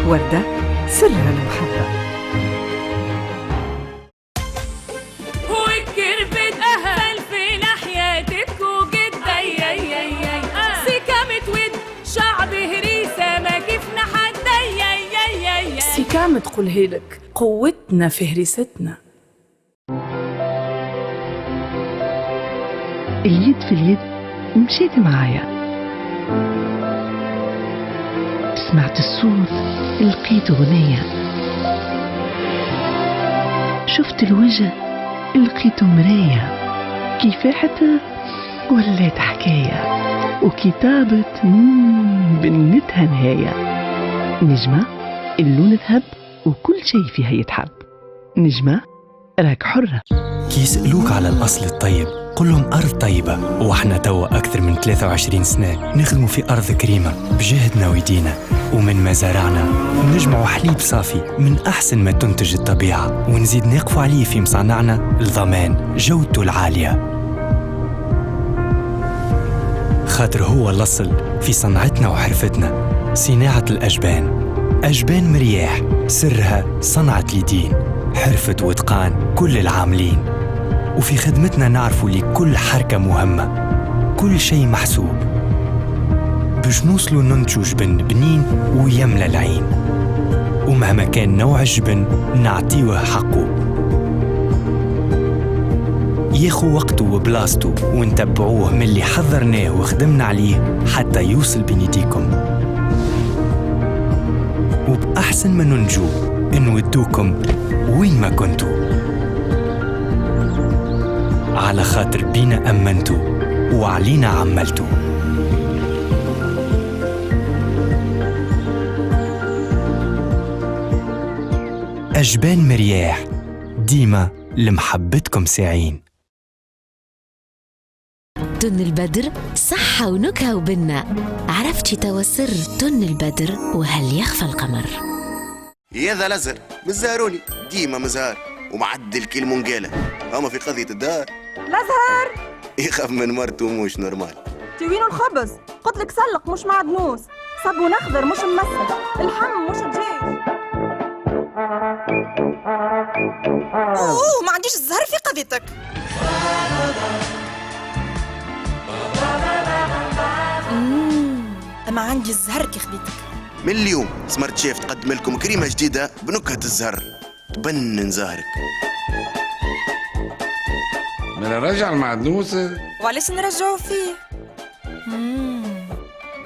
وردة سرها المحبة. والكربت أهل في ناحيتك وجدة سكامة ود شعب هريسة ما كيفنا حدا سكامة تقولها لك قوتنا في هريستنا. اليد في اليد مشيت معايا، سمعت الصوت لقيت غنية، شفت الوجه لقيته مراية، كيفاحته ولات حكاية، وكتابة بنتها نهاية. نجمة اللون ذهب وكل شي فيها يتحب، نجمة راك حرة. كيسألوك على الأصل الطيب قلهم أرض طيبة، وإحنا توا أكثر من 23 سنة نخدموا في أرض كريمة بجهدنا ويدينا، ومن مزارعنا نجمعوا حليب صافي من أحسن ما تنتج الطبيعة، ونزيد نقفوا عليه في مصانعنا لضمان جودته العالية، خاطر هو الأصل في صنعتنا وحرفتنا. صناعة الأجبان، أجبان مرياح سرها صنعة اليدين، حرفة واتقان كل العاملين، وفي خدمتنا نعرفوا لكل حركة مهمة كل شيء محسوب باش نوصلوا ننتجوا جبن بنين ويملى العين، ومهما كان نوع الجبن نعطيوه حقه، ياخو وقته وبلاصته، ونتبعوه من اللي حضرناه وخدمنا عليه حتى يوصل بين يديكم، وبأحسن ما ننجو نودوكم وين ما كنتوا، على خاطر بينا أمنتوا وعلينا عملتوا. أجبان مرياح ديما لمحبتكم ساعين. تن البدر صحة ونكهة وبنة، عرفتي توا سر تن البدر وهل يخفى القمر؟ يا ذا الأزهر مزاروني ديما مزهار ومعدل كل منقالة، أما في قضية الدار الأزهر يخاف من مرته مش نورمال. تي وينو الخبز؟ قلت لك سلق مش معدنوس، صابون أخضر مش مسد، الحم مش الجيش. ما عنديش الزهر في قضيتك. أما عندي الزهر كي خديتك. من اليوم سمارت شيف تقدم لكم كريمة جديدة بنكهة الزهر تبنن زهرك. من نرجع المعدنوسة وعلاش نرجعوا فيه؟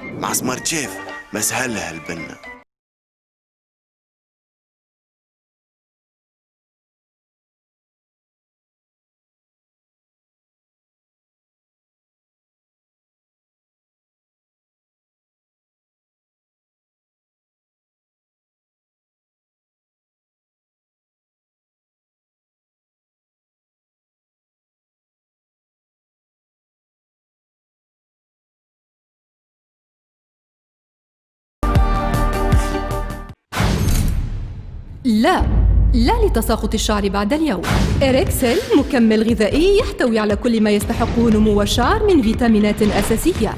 مع سمارت شيف مسهلها البنة. لا لتساقط الشعر بعد اليوم. إريكسل مكمل غذائي يحتوي على كل ما يستحق نمو الشعر من فيتامينات أساسية.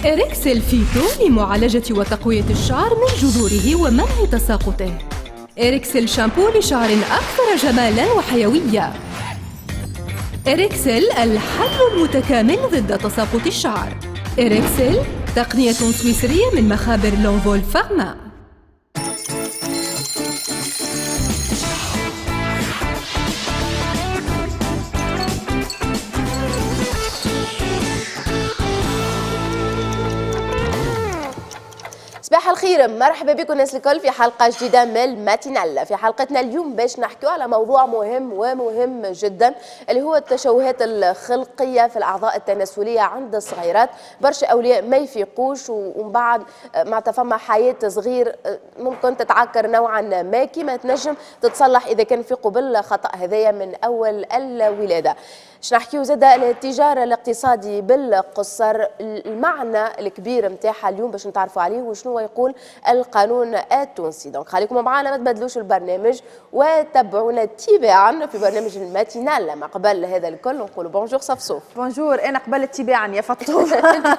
إريكسل فيتو لمعالجة وتقوية الشعر من جذوره ومنع تساقطه. إريكسل شامبو لشعر أكثر جمالاً وحيوية. إريكسل الحل المتكامل ضد تساقط الشعر. إريكسل تقنية سويسرية من مخابر لونفول فارما. صباح الخير، مرحبا بكم الناس الكل في حلقة جديدة من ماتينال. في حلقتنا اليوم باش نحكيو على موضوع مهم ومهم جدا، اللي هو التشوهات الخلقية في الأعضاء التناسلية عند الصغيرات. برشا أولياء ما يفيقوش، ومن بعد معناتها فما حياة صغير ممكن تتعكر نوعا ما، كيما تنجم تتصلح إذا كان فيقوا بالخطأ هذايا من أول الولادة. باش نحكيو زاده التجارة الاقتصادي بالقصر، المعنى الكبير متاعها اليوم باش نتعرفوا عليه، وشنو يقول مضمون القانون التونسي. دونك خليكم معنا، ما تبدلوش البرنامج وتابعونا تباعا في برنامج الماتينال. ما قبل هذا الكل نقولوا بونجور صفصوف. بونجور، انا قبلت تباعا يا فطوم.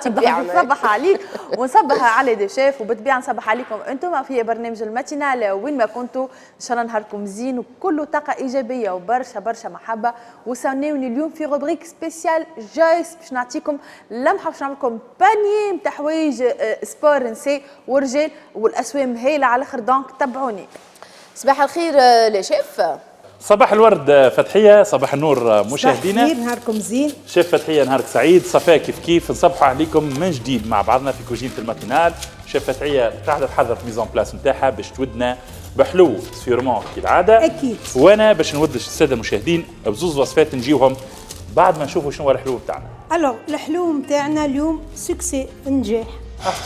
تباعا نصبح عليك ونصبح على دي شيف، وبالطبيعه نصبح عليكم انتم في برنامج الماتينال وين ما كنتوا. ان شاء الله نهاركم زين وكله طاقه ايجابيه وبرشا برشا محبه. وساونيوني اليوم في روبريك سبيسيال جايس باش نعطيكم لمحه، باش نعمل لكم بانيي نتاع حوايج سبور نساء ورجال والاسوام هايله على الاخر. دونك تبعوني. صباح الخير لشيف. صباح الورد فتحية، صباح النور مشاهدينا. صباح نهاركم زين. شيف فتحية نهارك سعيد. صفاء كيف نصبحوا عليكم من جديد مع بعضنا في كوجينة الماتينال. شيف فتحية قاعدة تحضر في ميزون بلاس نتاعها باش تودنا بحلو سيرمون كالعادة. أكيد. وأنا باش نودش السادة المشاهدين بزوز وصفات نجيوهم بعد ما نشوفوا شنو هو الحلو بتاعنا. الوغ الحلو نتاعنا اليوم سكسي نجاح.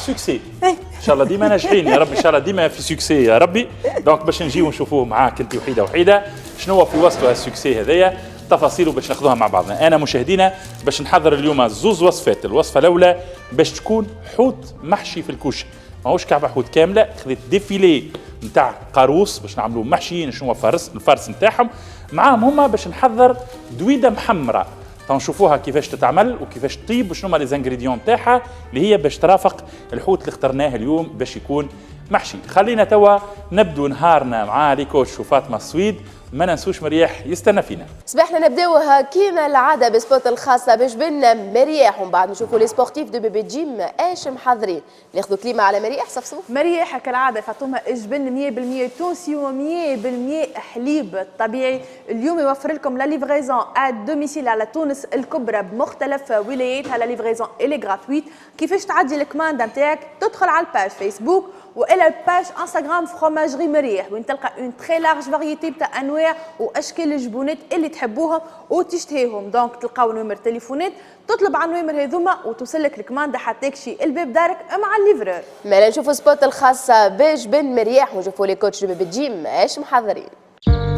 سكسي ان شاء الله ديما ناجحين يا ربي، ان شاء الله ديما في سكسي يا ربي. دونك باش نجيو نشوفوه معاك انت وحيده شنو هو في وسط السكسي هذايا، تفاصيله باش ناخذوها مع بعضنا. انا مشاهدينا باش نحضر اليوم زوز وصفات. الوصفه الاولى باش تكون حوت محشي في الكوش، ماهوش كعبه حوت كامله، خذيت ديفيلي نتاع قاروص باش نعملوه محشي، شنو هو الفرس نتاعهم معاهم هما. باش نحضر دويده محمره تنشوفوها كيفاش تتعمل وكيفاش تطيب وشنو هما لي زانغريديون تاعها اللي هي باش ترافق الحوت اللي اخترناه اليوم باش يكون محشي. خلينا توا نبدو نهارنا مع ليكوتش وفاطمه السويد. ما ننسوش مرياح يستنى فينا. صباحنا نبداوها كيما العاده بسبوت الخاصه بجبن مرياح، ومن بعد نشوفوا لي سبورتيف دو بيبي جيم ايش محضرين. ناخذوا كلمه على مريح صفصوف. مريح كالعاده فاطمه جبن 100% تونسي و100% حليب طبيعي. اليوم يوفر لكم لا ليفريزون ا دوميسيل على تونس الكبرى بمختلف ولاياتها. لا ليفريزون الي غراتويت. كيفاش تعدي الكمانده نتاعك؟ تدخل على الباج فيسبوك والى الباج انستغرام فروماجري مريح، وين تلقى اون تري لارج فاريتي تاع انواع واشكال الجبونات اللي تحبوهم وتشتهيهم. دونك تلقاو نومر تليفونات، تطلب على النومر هذوما وتوصلك الكمانده حتى تكشي الباب دارك مع الليفرور. مالا نشوفوا سبوت الخاصه بجبن مريح ونشوفوا لي كوتش بيبي جيم ايش محضرين.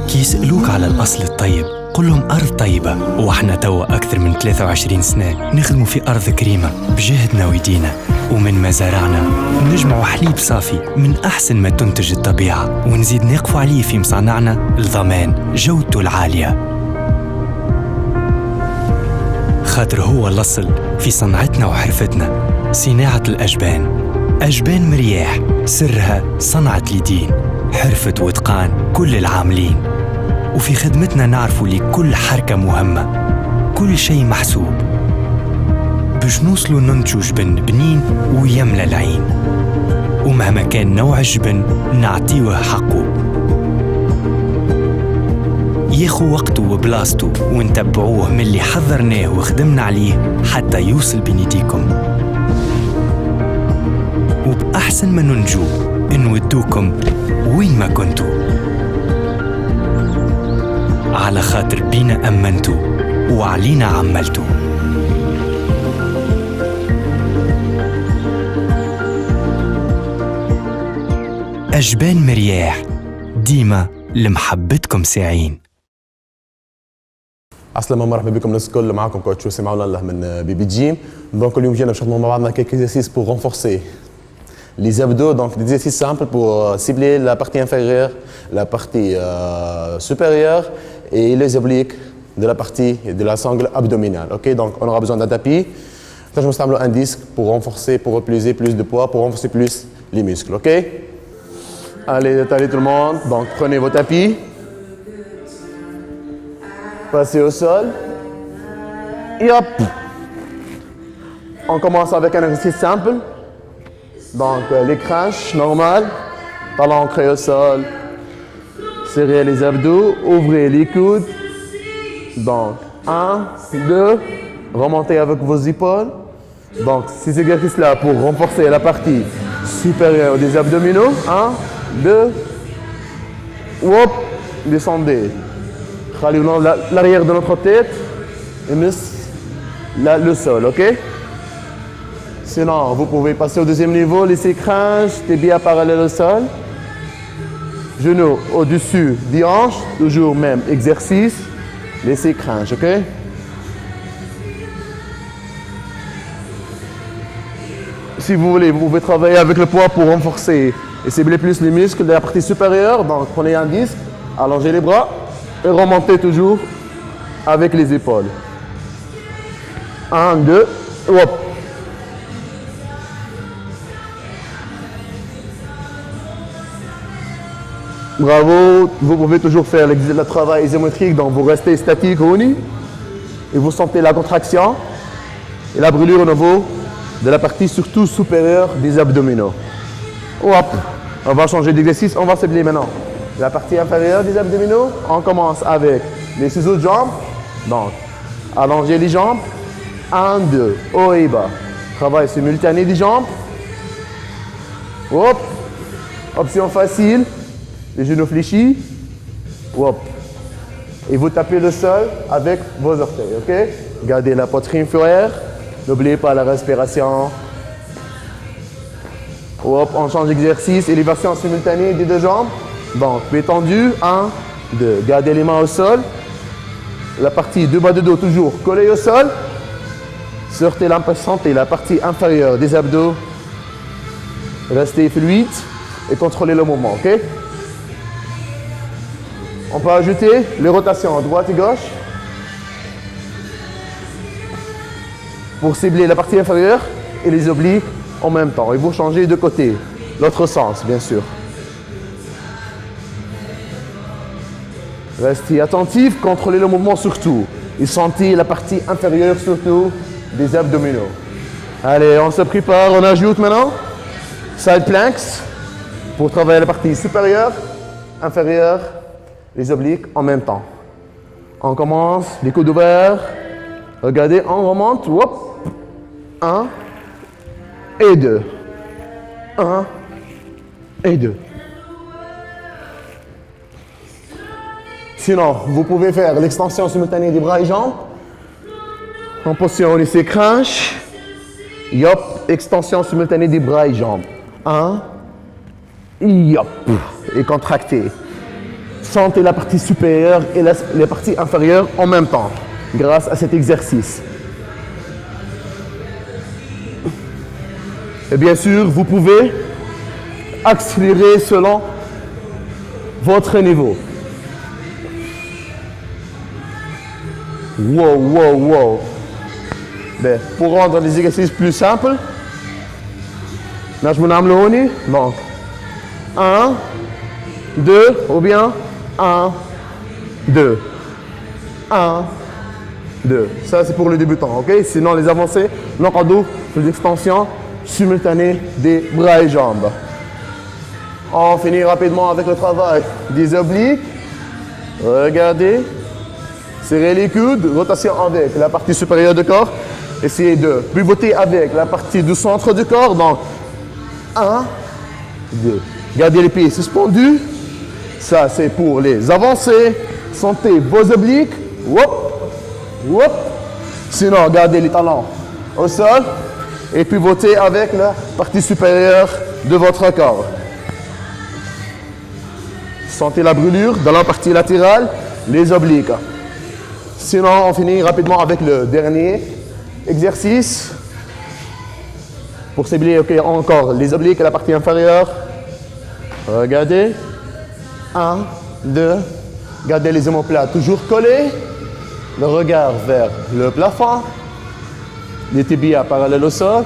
كي يسألوك على الأصل الطيب قل لهم أرض طيبة. وإحنا توا أكثر من 23 سنة نخدموا في أرض كريمة بجهدنا ويدينا، ومن مزارعنا نجمعوا حليب صافي من أحسن ما تنتج الطبيعة، ونزيد نقفوا عليه في مصانعنا لضمان جودته العالية، خاطر هو الأصل في صنعتنا وحرفتنا. صناعة الأجبان، أجبان مرياح سرها صنعة اليدين، حرفة واتقان كل العاملين. وفي خدمتنا نعرفوا لكل حركة مهمة كل شيء محسوب باش نوصلوا ننتجوا جبن بنين ويملى العين. ومهما كان نوع الجبن نعطيوه حقه، ياخو وقته وبلاصته، ونتبعوه من اللي حضرناه وخدمنا عليه حتى يوصل بين يديكم. وبأحسن ما ننجو نودوكم وين ما كنتوا، على خاطر بينا أمنتوا وعلينا عملتوا. أجبان مرياح ديما لمحبتكم ساعين. عسلامة، مرحبا بكم الناس الكل. معكم كوتش وسام الله من بيبي جيم. دونك اليوم جينا باش نخدموا مع بعضنا quelques exercices pour renforcer les abdos, donc des exercices simples pour cibler la partie inférieure, la partie supérieure et les obliques de la partie de la sangle abdominale. Ok, donc on aura besoin d'un tapis. Je vais installer un disque pour renforcer, pour replier plus de poids, pour renforcer plus les muscles. Ok. Allez, étalez tout le monde. Donc prenez vos tapis, passez au sol. Et hop. On commence avec un exercice simple. Donc les crunchs normal, talons ancrés au sol, serrez les abdos, ouvrez les coudes. Donc 1, 2, remontez avec vos épaules. Donc ces exercices-là pour renforcer la partie supérieure des abdominaux. 1, 2, hop, descendez. Rallumons l'arrière de notre tête et le sol, ok? Sinon, vous pouvez passer au deuxième niveau, laisser crunch, tibia parallèle au sol. Genoux au-dessus des hanches, toujours même exercice. Laissez crunch, ok? si vous voulez, vous pouvez travailler avec le poids pour renforcer et cibler plus les muscles de la partie supérieure. Donc, prenez un disque, allongez les bras et remontez toujours avec les épaules. 1, 2, hop. Bravo, vous pouvez toujours faire le travail isométrique, donc vous restez statique au nid et vous sentez la contraction et la brûlure au niveau de la partie surtout supérieure des abdominaux. Hop, on va changer d'exercice, on va cibler maintenant la partie inférieure des abdominaux. On commence avec les ciseaux de jambes, donc allongez les jambes, 1, 2, haut et bas. Travail simultané des jambes. Hop, option facile. Les genoux fléchis, hop. Et vous tapez le sol avec vos orteils, ok? Gardez la poitrine inférieure, n'oubliez pas la respiration. Hop, on change d'exercice, élévation simultanée des deux jambes. Donc, pieds tendus, 1, 2. Gardez les mains au sol. La partie du bas de dos toujours collée au sol. Sortez la partie inférieure des abdos. Restez fluide et contrôlez le mouvement, ok? On peut ajouter les rotations à droite et gauche pour cibler la partie inférieure et les obliques en même temps. Et vous changez de côté, l'autre sens bien sûr. Restez attentif, contrôlez le mouvement surtout. Et sentez la partie inférieure surtout des abdominaux. Allez, on se prépare, on ajoute maintenant side planks pour travailler la partie supérieure, inférieure, les obliques en même temps. On commence, les coudes ouverts. Regardez, on remonte. Hop. 1 et 2. 1 et 2. Sinon, vous pouvez faire l'extension simultanée des bras et jambes. En position au lycée crunch. Yop, extension simultanée des bras et jambes. 1. Yop. Et contractez. Sentez la partie supérieure et la partie inférieure en même temps, grâce à cet exercice. Et bien sûr, vous pouvez accélérer selon votre niveau. Wow, wow, wow. Ben, pour rendre les exercices plus simples, je me nomme le honi. Donc, 1, 2, ou bien 1, 2. 1, 2. Ça, c'est pour les débutants, ok? Sinon, les avancés, non, cadeau, les extensions simultanées des bras et jambes. On finit rapidement avec le travail des obliques. Regardez. Serrez les coudes, rotation avec la partie supérieure du corps. Essayez de pivoter avec la partie du centre du corps. Donc, 1, 2. Gardez les pieds suspendus. Ça, c'est pour les avancées. Sentez vos obliques. Whoop, whoop. Sinon, gardez les talons au sol et pivotez avec la partie supérieure de votre corps. Sentez la brûlure dans la partie latérale, les obliques. Sinon, on finit rapidement avec le dernier exercice. Pour cibler encore les obliques et la partie inférieure. Regardez. 1, 2. Gardez les omoplates toujours collés. Le regard vers le plafond. Les tibias parallèles au sol.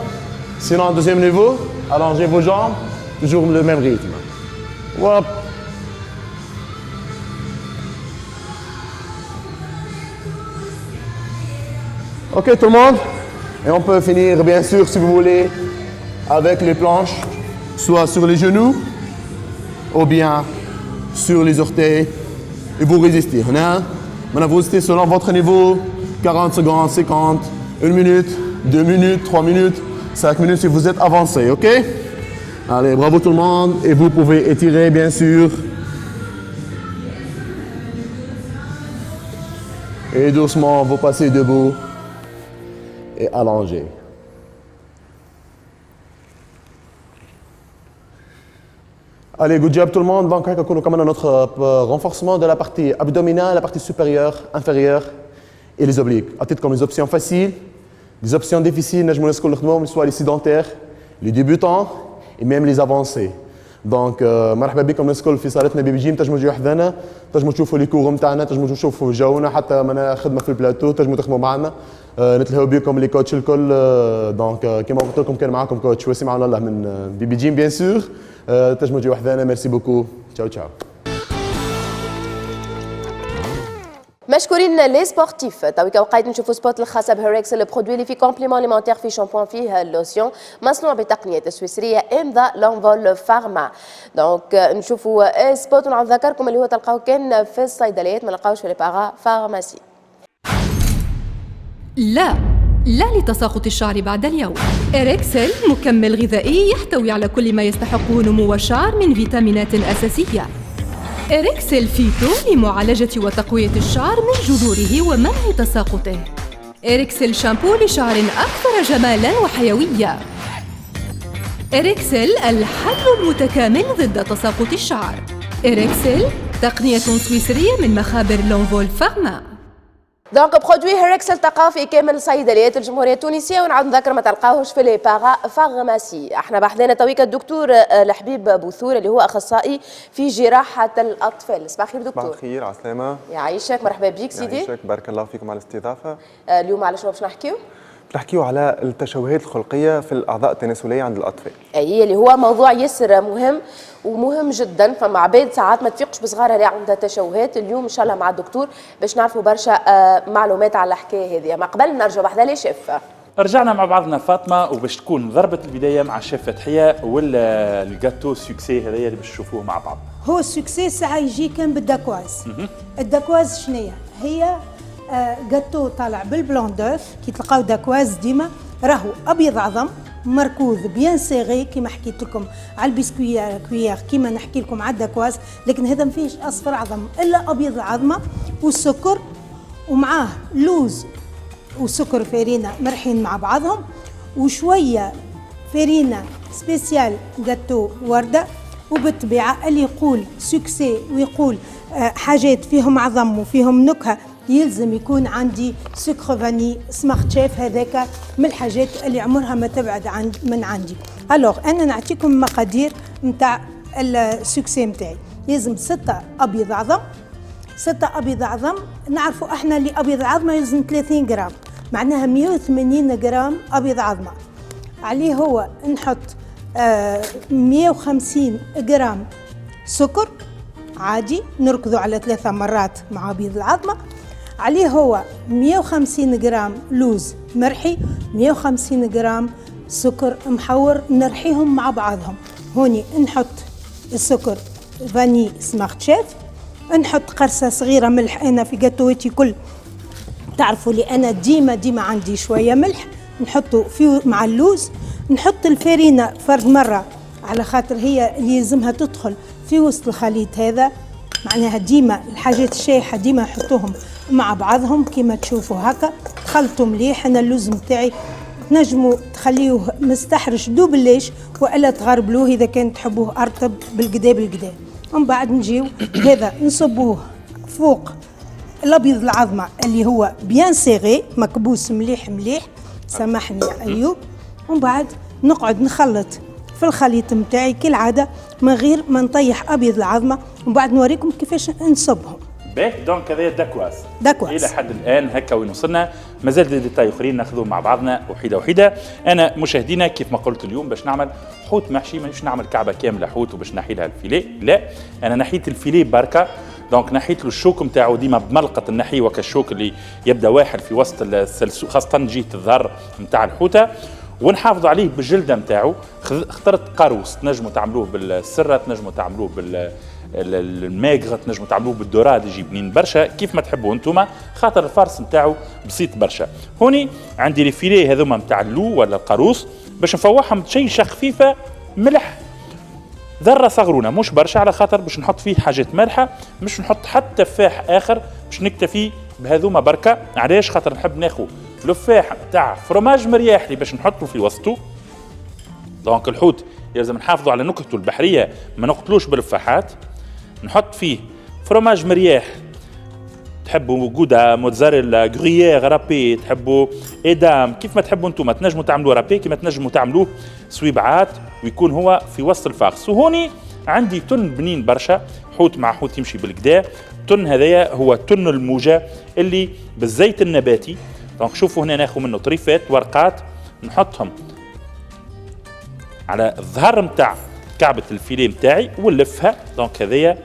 Sinon, deuxième niveau, allongez vos jambes. Toujours le même rythme. Hop. Ok tout le monde? Et on peut finir bien sûr si vous voulez avec les planches, soit sur les genoux ou bien sur les orteils et vous résistez. Maintenant vous résistez selon votre niveau, 40 secondes, 50, 1 minute, 2 minutes, 3 minutes, 5 minutes si vous êtes avancé, ok? Allez, bravo tout le monde et vous pouvez étirer bien sûr. Et doucement vous passez debout. Et allongé. Allez, good job tout le monde. Donc, on a comme notre renforcement de la partie abdominale, la partie supérieure, inférieure et les obliques. À titre comme les options faciles, les options difficiles, soit les sédentaires les débutants et même les avancés. دونك مرحبا بكم الناس الكل في صالتنا بي بي جيم. تنجموا تجيو حذانا، تنجموا تشوفوا لي كور نتاعنا، تنجموا تشوفوا جونا، حتى منا خدمه في البلاتو تنجموا تخدموا معنا. نتلهوا بكم لي كوتش الكل. دونك كيما قلت لكم كان معاكم كوتش وسيم على الله من بي بي جيم بيان سور. تنجموا تجيو حذانا. ميرسي بوكو. تشاو تشاو. مشكورين لي سبورتيف. تويكا وقايت نشوفوا سبوت الخاصه بهيركسل البرودوي اللي فيه كومبليمون اليمونتير فيه شامبوان فيه لوسيون مصنوع بتقنيه السويسريه امضا لونفول فارما. دونك نشوفوا سبوت ونذكركم اللي هو تلقاوه كان في الصيدليات ما نلقاوش في لي باغا فارماسي. لا لتساقط الشعر بعد اليوم. إريكسل مكمل غذائي يحتوي على كل ما يستحقه نمو الشعر من فيتامينات أساسية. إريكسل فيتو لمعالجة وتقوية الشعر من جذوره ومنع تساقطه. إريكسل شامبو لشعر أكثر جمالاً وحيوية. إريكسل الحل المتكامل ضد تساقط الشعر. إريكسل تقنية سويسرية من مخابر لونفول فارما. دونك برودوي هيركسل تلقاوه في كامل صيدليات الجمهوريه التونسيه، ونعاود نذكر ما تلقاوهش في لي باغا فارماسي. احنا بحذانا تويكا الدكتور الحبيب بوثور اللي هو اخصائي في جراحه الاطفال. صباح الخير دكتور. صباح الخير، عسلامه. يعيشك، مرحبا بك سيدي. يعيشك، بارك الله فيكم على الاستضافه. اليوم على شنو باش نحكيو؟ نحكيو على التشوهات الخلقيه في الاعضاء التناسليه عند الاطفال. اي اللي هو موضوع ياسر مهم ومهم جدا. فما عباد ساعات ما تفيقش بصغارها اللي عندها تشوهات. اليوم ان شاء الله مع الدكتور باش نعرفوا برشا معلومات على الحكايه هذه. ما قبل نرجع بحذا لي شيف. رجعنا مع بعضنا فاطمه، وباش تكون ضربه البدايه مع الشيف فتحيه ولا الجاتو سوكسي هذايا اللي باش نشوفوه مع بعض. هو السوكسي ساعه يجي كان بالداكواز. الداكواز شنية هي؟ جاتو طالع بالبلون دوف كي تلقاو داكواز ديما راهو ابيض عظم مركوز بيان سيغي كيما حكيت لكم على البسكوية كويير كيما نحكي لكم على الداكواز، لكن هذا ما فيهش اصفر عظم الا ابيض العظمه والسكر، ومعاه لوز وسكر فارينة مرحين مع بعضهم، وشويه فارينة سبيسيال جاتو ورده. وبالطبيعه اللي يقول سوكسي ويقول حاجات فيهم عظم وفيهم نكهه يلزم يكون عندي سكر فاني سمارت شيف. هذاك من الحاجات اللي عمرها ما تبعد من عندي. الوغ انا نعطيكم مقادير نتاع السوكسي نتاعي. لازم 6 ابيض عظم. 6 ابيض عظم نعرفوا احنا اللي ابيض العظمه يلزم 30 جرام، معناها 180 جرام ابيض عظمه. عليه هو نحط 150 جرام سكر عادي نركضوا على 3 مرات مع ابيض العظمه. عليه هو 150 جرام لوز مرحي، 150 جرام سكر محور نرحيهم مع بعضهم. هوني نحط السكر فاني سمارت شيف، نحط قرصه صغيره ملح. انا في جاتويتي كل تعرفوا لي انا ديما عندي شويه ملح نحطه في مع اللوز. نحط الفارينه فرد مره على خاطر هي اللي يلزمها تدخل في وسط الخليط هذا، معناها ديما الحاجات الشايحه ديما نحطوهم مع بعضهم كيما تشوفوا هكا. تخلطوا مليح. انا اللوز نتاعي تنجموا تخليوه مستحرش دوبليش والا تغربلوه اذا كان تحبوه ارطب بالقدا. ومن بعد نجيو هذا نصبوه فوق الابيض العظمه اللي هو بيان سيغي مكبوس مليح. سامحني يا ايوب. ومن بعد نقعد نخلط في الخليط نتاعي كالعاده من غير ما نطيح ابيض العظمه، ومن بعد نوريكم كيفاش نصبهم. باهي دونك هذا داكواز داكواز الى حد الان هكا وين وصلنا. مازال دي ديتاي اخرين ناخذوهم مع بعضنا وحيده. انا مشاهدينا كيف ما قلت اليوم باش نعمل حوت محشي، مانيش نعمل كعبه كامله حوت وباش نحي لها الفيليه، لا انا نحيت الفيليه بركه. دونك نحيت له الشوك نتاعو ديما بملقه النحي وكالشوك اللي يبدا واحد في وسط السلسو خاصه جهه الظهر نتاع الحوته، ونحافظوا عليه بالجلده نتاعو. اخترت قاروس، تنجموا تعملوه بالسره، تنجموا تعملوه الماغر، تنجموا تعملوه بالدوراد يجي بنين برشا كيف ما تحبوا انتوما، خاطر الفرص نتاعو بسيط برشا. هوني عندي لي فيليه هذوما نتاع اللو ولا القاروس باش نفوحهم شيشه خفيفه ملح ذره صغرونه مش برشا، على خاطر باش نحط فيه حاجات مالحه، مش نحط حتى تفاح اخر، باش نكتفي بهذوما بركه. علاش؟ خاطر نحب ناخذ لفاح تاع فروماج مرياح اللي باش نحطه في وسطه. دونك الحوت يلزم نحافظوا على نكهته البحريه، ما نقتلوش باللفاحات. نحط فيه فروماج مرياح تحبوا جودا موتزاريلا غريير رابي، تحبوا ادام، كيف ما تحبوا انتم تنجموا تعملوا رابي، كيما تنجموا تعملوه سويبعات ويكون هو في وسط الفاخس. وهوني عندي تن بنين برشا، حوت مع حوت يمشي بالكدا. التن هذايا هو تن الموجة اللي بالزيت النباتي. دونك شوفوا هنا ناخذ منه طريفات ورقات نحطهم على الظهر متاع كعبة الفيليه متاعي ونلفها. دونك هذايا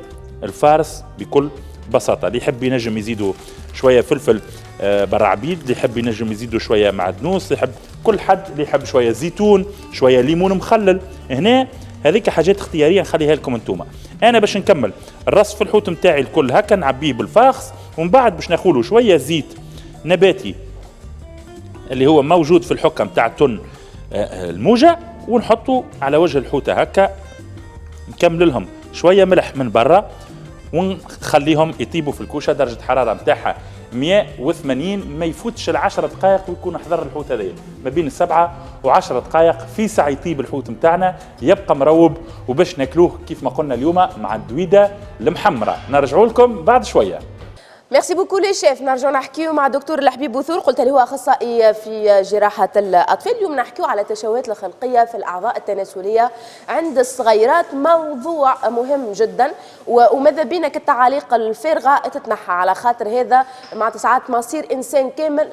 الفارس بكل بساطة. اللي يحب ينجم يزيدوا شوية فلفل برعبيد، اللي يحب ينجم يزيدوا شوية معدنوس، اللي يحب كل حد، اللي يحب شوية زيتون، شوية ليمون مخلل. هنا هذيك حاجات اختيارية نخليها لكم انتوما. انا باش نكمل الرصف الحوت متاعي الكل هكا نعبيه بالفاخس، ومن بعد باش ناخذ شوية زيت نباتي اللي هو موجود في الحكة متاع تن الموجة، ونحطه على وجه الحوتة هكا. نكمل لهم شوية ملح من برا ونخليهم يطيبوا في الكوشة. درجة حرارة متاعها 180، ما يفوتش ال10 دقائق ويكون حضر الحوت هذايا ما بين 7 و10 دقائق. في ساعة يطيب الحوت متاعنا يبقى مروب، وباش ناكلوه كيف ما قلنا اليوم مع الدويدة المحمرة. نرجعوا لكم بعد شوية. ميرسي بوكو لي شيف. نرجعوا نحكيو مع دكتور الحبيب بوثور، قلت اللي هو اخصائي في جراحه الاطفال. اليوم نحكيو على التشوهات الخلقيه في الاعضاء التناسليه عند الصغيرات، موضوع مهم جدا وماذا بينك التعاليق الفارغه تتنحى، على خاطر هذا مع ساعات ما يصير انسان كامل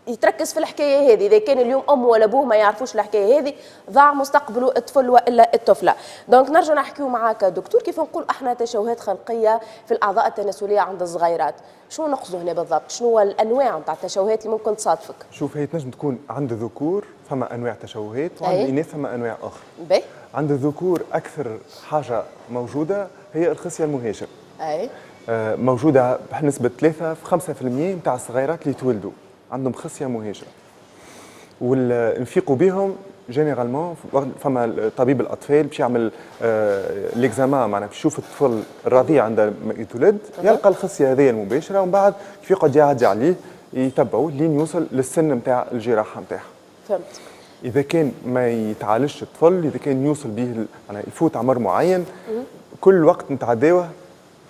يتركز في الحكايه هذه. اذا كان اليوم امه ولا ابوه ما يعرفوش الحكايه هذه، ضاع مستقبله الطفل والا الطفله. دونك نرجع نحكيو معاك دكتور، كيف نقول احنا تشوهات خلقيه في الاعضاء التناسليه عند الصغيرات؟ شنو نقصدوا هنا بالضبط؟ شنو هو الانواع نتاع التشوهات اللي ممكن تصادفك؟ شوف، هي تنجم تكون عند الذكور فما انواع تشوهات، وعند الاناث فما انواع اخرى. باهي. عند الذكور اكثر حاجه موجوده هي الخصيه المهاجر. اي. موجوده بنسبه 3 في 5% نتاع الصغيرات اللي يتولدوا عندهم خصيه مهاجره، ونفيقوا بهم جينيرالمون. فما طبيب الاطفال باش يعمل ليكزامان، معناها باش يشوف الطفل الرضيع عندما يتولد، يلقى الخصيه هذه المباشره، ومن بعد كيف يقعد يعدي عليه يتبعوه لين يوصل للسن نتاع الجراحه نتاعها. فهمت. اذا كان ما يتعالجش الطفل، اذا كان يوصل به يعني يفوت عمر معين، كل وقت نتعداوه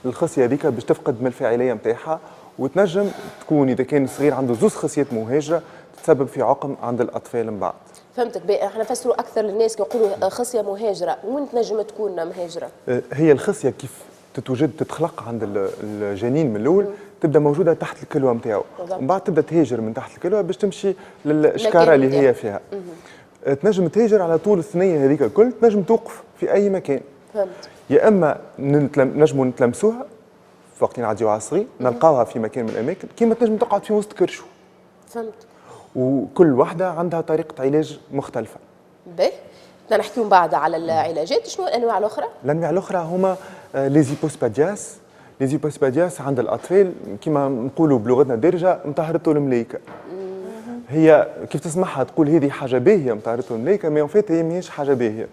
الخصيه هذيك باش تفقد من الفاعليه نتاعها، وتنجم تكون اذا كان صغير عنده زوج خصيات مهاجره تتسبب في عقم عند الاطفال من بعد. فهمتك. احنا نفسروا اكثر للناس كيقولوا خصيه مهاجره، وين تنجم تكون مهاجره؟ هي الخصيه كيف تتوجد تتخلق عند الجنين من الاول، تبدا موجوده تحت الكلوه نتاعو، ومن بعد تبدا تهاجر من تحت الكلوه باش تمشي للشكاره اللي هي فيها. تنجم تهاجر على طول الثنيه هذيك الكل، تنجم توقف في اي مكان. فهمت. يا اما نجموا نتلمسوها في وقت نعديو على الصغير، نلقاوها في مكان من الاماكن، كيما تنجم تقعد في وسط كرشو. فهمت. وكل واحده عندها طريقه علاج مختلفه. باهي. بدنا نحكيو من بعد على العلاجات. شنو الانواع الاخرى؟ الانواع الاخرى هما ليزيبوسبادياس. ليزيبوسبادياس عند الاطفال كيما نقولوا بلغتنا الدارجه مطهرته الملايكه. هي كيف تسمعها تقول هذه حاجه باهيه مطهرته الملايكه، مي فيت هي ماهيش حاجه باهيه.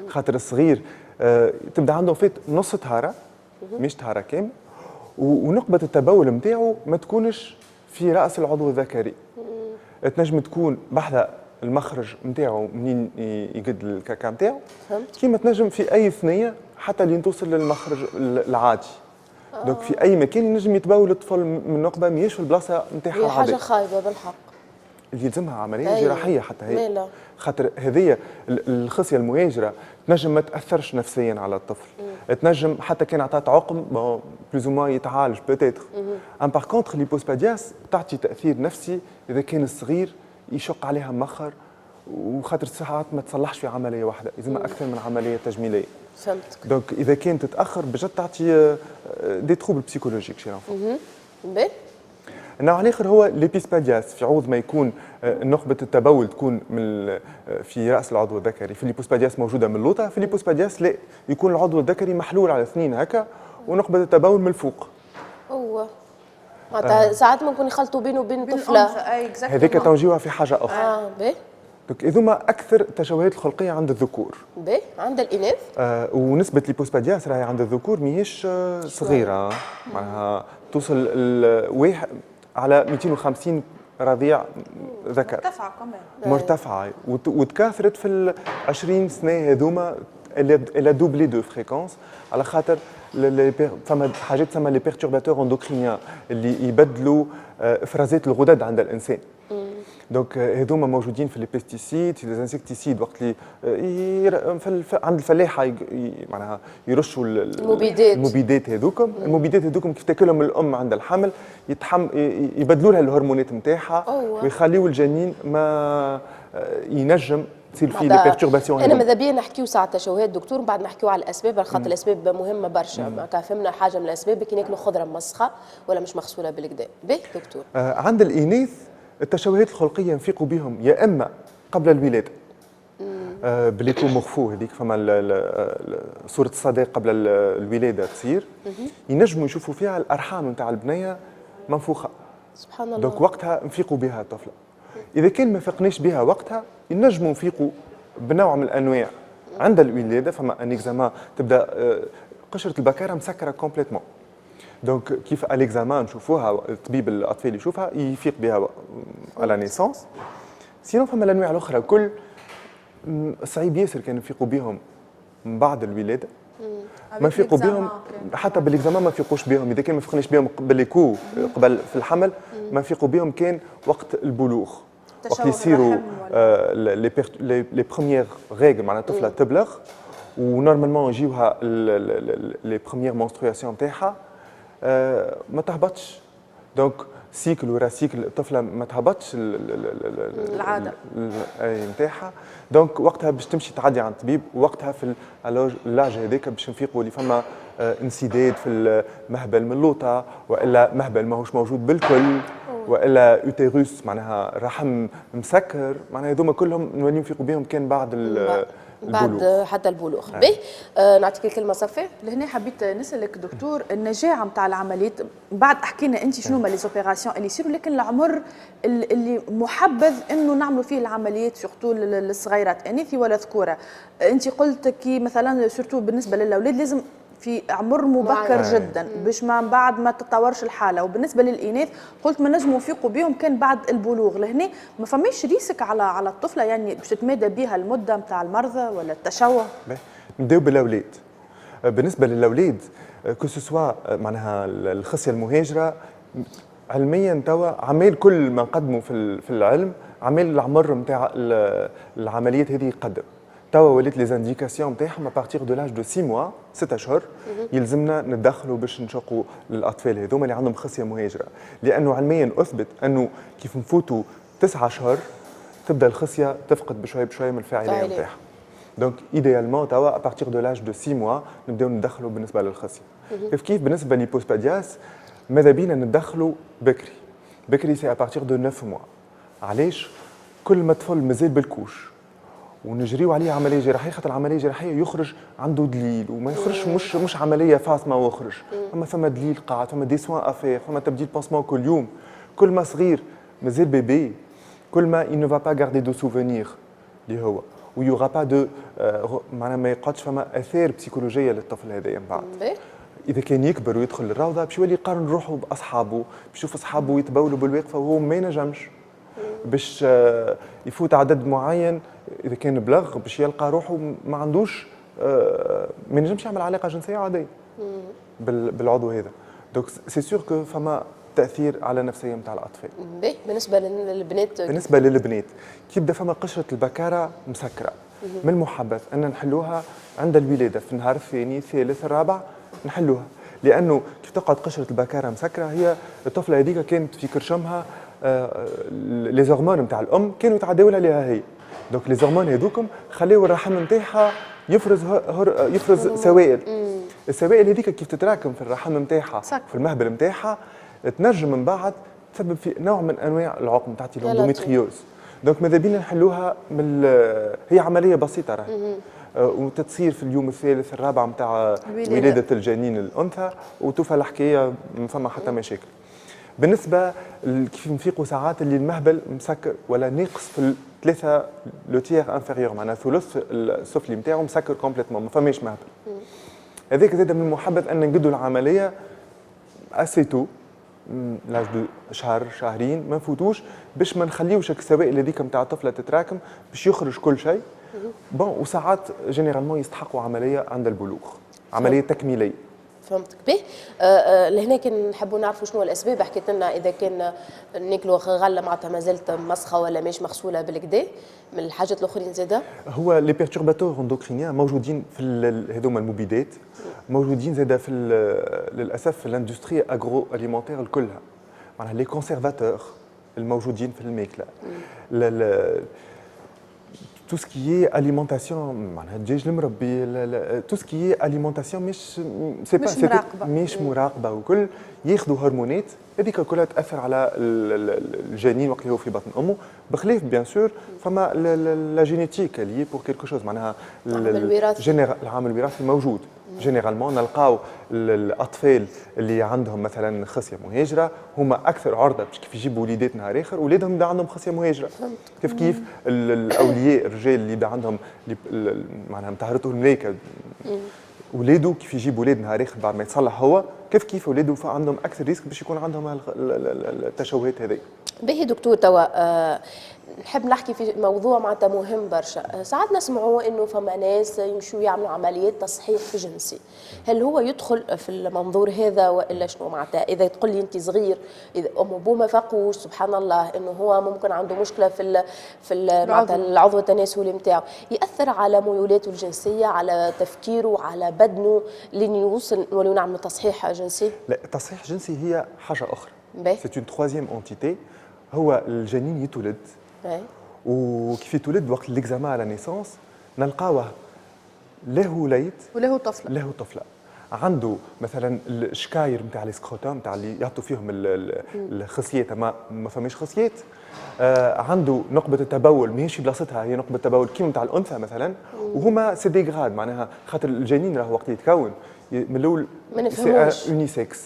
خاطر الصغير تبدا عنده فيت نص طهاره، مش طهاره كامل، ونقبه التبول نتاعو ما تكونش في راس العضو الذكري. تنجم تكون بحذا المخرج نتاعو منين يقد الكاكا نتاعو، كيما تنجم في اي ثنيه حتى لين توصل للمخرج العادي. دونك في اي مكان ينجم يتبول الطفل من نقبه ماهيش في البلاصه نتاعها العاديه. حاجه خايبه بالحق. اللي يلزمها عمليه جراحيه حتى هي. خاطر هذه الخصيه المهاجره تنجم ما تاثرش نفسيا على الطفل. تنجم حتى كان عطات عقم بلوز او يتعالج بوتيتر. ام بار كونتر ليبوسبادياس تعطي تاثير نفسي اذا كان الصغير يشق عليها مخر، وخاطر ساعات ما تصلحش في عمليه واحده، لازمها اكثر من عمليه تجميليه. فهمتك. دونك اذا كان تتاخر بجد تعطي دي تروبل بسيكولوجيك شي لانفون. باهي. النوع الاخر هو ليبيسبادياس، في عوض ما يكون نخبه التبول تكون من في راس العضو الذكري. في الليبوسبادياس موجوده من اللوطه، في الليبوسبادياس لا، يكون العضو الذكري محلول على اثنين هكا، ونخبه التبول من الفوق. معناتها ساعات ممكن يخلطوا بينه وبين طفله. هذيك توجيهها في حاجه اخرى. باهي. دونك هذوما اكثر التشوهات الخلقيه عند الذكور. باهي. عند الاناث ونسبه ليبوسبادياس راهي عند الذكور ماهيش صغيره، معناها توصل واحد على 250 رضيع ذكر. مرتفعه كمان. مرتفعه، وتكاثرت في ال 20 سنه هذوما، الى دوبلي دو فريكونس، على خاطر فما حاجات تسمى لي بيرتورباتور اندوكرينيان اللي يبدلوا افرازات الغدد عند الانسان. دونك هذوما موجودين في لي بيستيسيد في لي انسكتيسيد وقت اللي عند الفلاحه معناها يرشوا المبيدات هذوكم. المبيدات هذوكم كيف تاكلهم الام عند الحمل يبدلوا لها الهرمونات نتاعها ويخليوا الجنين ما ينجم تصير فيه لي بيرتورباسيون. انا ماذا بيا نحكيو ساعه تشوهات دكتور، بعد نحكيو على الاسباب خاطر الاسباب مهمه برشا. فهمنا حاجه من الاسباب كي ناكلوا خضره مسخه ولا مش مغسوله بالكدا. باهي دكتور، عند الاناث التشوهات الخلقيه نفيقوا بهم يا اما قبل الولاده بليكو مغفو هذيك فما صوره الصداق قبل الولاده تصير، ينجموا يشوفوا فيها الارحام نتاع البنيه منفوخه. سبحان الله. دونك وقتها نفيقوا بها الطفله. اذا كان ما فقناش بها وقتها ينجموا نفيقوا بنوع من الانواع عند الولاده. فما ان اكزامان تبدا قشره البكاره مسكره كومبليتمون. دونك كيف الاكزامان نشوفوها طبيب الاطفال يشوفها يفيق بها على نيسانس. سينو فما الانواع الاخرى كل صعيب ياسر كانوا يفيقوا بهم من بعد الولاده. ما يفيقوا بهم حتى بالاكزامان ما يفيقوش بهم. اذا كان ما فيقناش بهم بالليكو قبل في الحمل ما يفيقوا بهم كان وقت البلوغ، وقت يصيروا لي بروميير ريغل معناتها الطفله تبلغ ونورمالمون يجيوها لي بروميير مونسترواسيون نتاعها ما تهبطش. دونك سيكل ورا سيكل الطفله ما تهبطش العاده نتاعها. دونك وقتها باش تمشي تعدي عند الطبيب، ووقتها في اللاج هذاك باش نفيقوا اللي فما انسداد في المهبل من اللوطه والا مهبل ماهوش موجود بالكل والا اوتيروس معناها رحم مسكر. معناها هذوما كلهم نوليو نفيقوا بهم كان بعد البلوغ. بعد حتى البلوغ. باهي نعطيك الكلمه صفي. لهنا حبيت نسالك دكتور النجاعه نتاع العمليات بعد حكينا انت شنو هما لي زوبيراسيون اللي يصيروا، لكن العمر اللي محبذ انه نعملوا فيه العمليات سورتو للصغيرات اناثي ولا ذكوره. انت قلت كي مثلا سورتو بالنسبه للاولاد لازم في عمر مبكر جدا باش ما بعد ما تتطورش الحاله، وبالنسبه للاناث قلت ما نجموا نفيقوا بهم كان بعد البلوغ. لهنا ما فماش ريسك على الطفله يعني باش تتمادى بها المده نتاع المرضى ولا التشوه؟ نبداو بالاولاد. بالنسبه للاولاد كو سوا معناها الخصيه المهاجره علميا توا عمال كل ما نقدموا في العلم عمال العمر نتاع العمليات هذه يقدم. توا ولات لي زانديكاسيون نتاعهم ابارتيغ دو لاج دو 6 موا 6 اشهر يلزمنا ندخلوا باش نشقوا للاطفال هذوما اللي عندهم خصيه مهاجره، لانه علميا اثبت انه كيف نفوتوا 9 اشهر تبدا الخصيه تفقد بشوي بشوي من الفاعليه نتاعها. دونك ايديالمون توا ابارتيغ دو لاج دو 6 موا نبداو ندخلوا بالنسبه للخصيه. كيف بالنسبه للبوسبادياس ماذا بينا ندخلوا بكري. بكري سي ابارتيغ دو 9 موا. علاش؟ كل ما طفل مازال بالكوش ونجريو عليه عمليه جراحيه، خاطر العمليه الجراحيه يخرج عنده دليل وما يخرجش مش عمليه فاطمه واخرج. اما فما دليل قاعد، فما دي سوان افير، فما تبديل بانسمون كل يوم. كل ما صغير مازال بيبي كل ما il ne va pas garder de souvenirs اللي هو ويوغا با دو معناها ما يقعدش فما اثار بسيكولوجيه للطفل هذايا من بعد. اذا كان يكبر ويدخل الروضه باش يولي يقارن روحه باصحابه، باش يشوف اصحابه يتبولوا بالواقفه وهو ما ينجمش، باش يفوت عدد معين اذا كان بلغ باش يلقى روحه ما عندوش ما ينجمش يعمل علاقه جنسيه عاديه بالعضو هذا. دونك سي سور كو فما تاثير على النفسيه نتاع الاطفال. بالنسبه للبنات بالنسبه للبنات كي يبدا فما قشره البكاره مسكره من المحبذ ان نحلوها عند الولاده في النهار الثاني الثالث الرابع نحلوها، لانه كيف تقعد قشره البكاره مسكره هي الطفله هذيك كانت في كرشمها لي زورمون نتاع الام كانوا يتعداو عليها هي. دونك لي زورمون هذوكم خليو الرحم نتاعها يفرز سوائل. السوائل هذيك كيف تتراكم في الرحم نتاعها في المهبل نتاعها تنجم من بعد تسبب في نوع من انواع العقم تاع الاندوميتريوز. دونك ماذا بينا نحلوها هي عمليه بسيطه راهي وتتصير في اليوم الثالث الرابع نتاع ولاده الجنين الانثى وتوفى الحكايه ما فما حتى مشاكل. بالنسبه كيف نفيقوا ساعات اللي المهبل مسكر ولا ناقص في الثلاثه لو تيير انفيريور معناها ثلث السفلي نتاعو مسكر كومبليتمون ما فماش مهبل. هذاك زاد من المحبذ ان نقدوا العمليه اسيتو لاج دو شهر شهرين ما نفوتوش باش ما نخليوش السوائل هذيك نتاع الطفله تتراكم باش يخرج كل شيء. بون وساعات جينيرالمون يستحقوا عمليه عند البلوغ، عمليه تكميليه. فهمتك به. لهنا نحبوا نعرفوا شنو الاسباب. حكيت لنا اذا كان ناكلوا غله معناتها ما زالت مسخه ولا مش مغسوله بالكدا. من الحاجات الاخرين زاده هو لي بيرتورباتور اندوكرينيان موجودين في هذوما المبيدات، موجودين زاده في للاسف في الاندستري اغرو اليمونتير كلها، معناها لي كونسيرفاتور الموجودين في الماكله. تو سكي اليمونتاسيون معناها الدجاج المربي، تو سكي اليمونتاسيون مش مش مراقبه وكل ياخذوا هرمونات هذيك كلها تاثر على الجنين وقت اللي هو في بطن امه، بخلاف بيان سور فما لا جينيتيك اللي بور كيلكو شوز، معناها العامل الوراثي موجود. جينيرالمون نلقاو الاطفال اللي عندهم مثلا خصيه مهاجره هما اكثر عرضه باش كيف يجيبوا وليدات نهار اخر ولادهم يبدا عندهم خصيه مهاجره. كيف الاولياء الرجال اللي يبدا عندهم معناها مطهرته الملايكه ولاده كيف يجيب ولاد نهار اخر بعد ما يتصلح هو كيف ولاده عندهم اكثر ريسك باش يكون عندهم التشوهات هذه. باهي دكتور توا نحب نحكي في موضوع معناتها مهم برشا. ساعات نسمعوا انه فما ناس يمشوا يعملوا عمليات تصحيح جنسي، هل هو يدخل في المنظور هذا والا شنو معناتها؟ اذا تقول لي انت صغير اذا ام وابوه ما فقوش سبحان الله انه هو ممكن عنده مشكله في معناتها العضو التناسلي نتاعو، ياثر على ميولاته الجنسيه، على تفكيره، على بدنه لين يوصل نوليو نعملوا تصحيح جنسي؟ لا، التصحيح الجنسي هي حاجه اخرى. سي اون تروازيام اونتيتي. هو الجنين يتولد وكيف يتولد وقت ليكزامان على نيسانس نلقاوه له وليد وله طفله، له طفله عنده مثلا الشكاير نتاع لي سكروتوم نتاع اللي يعطوا فيهم الخصيات ما فماش خصيات. عنده نقبه التبول ماهيش بلاصتها، هي نقبه التبول كيما نتاع الانثى مثلا، وهما سي ديغراد معناها خاطر الجنين راهو وقت يتكون من الاول سي يونيسكس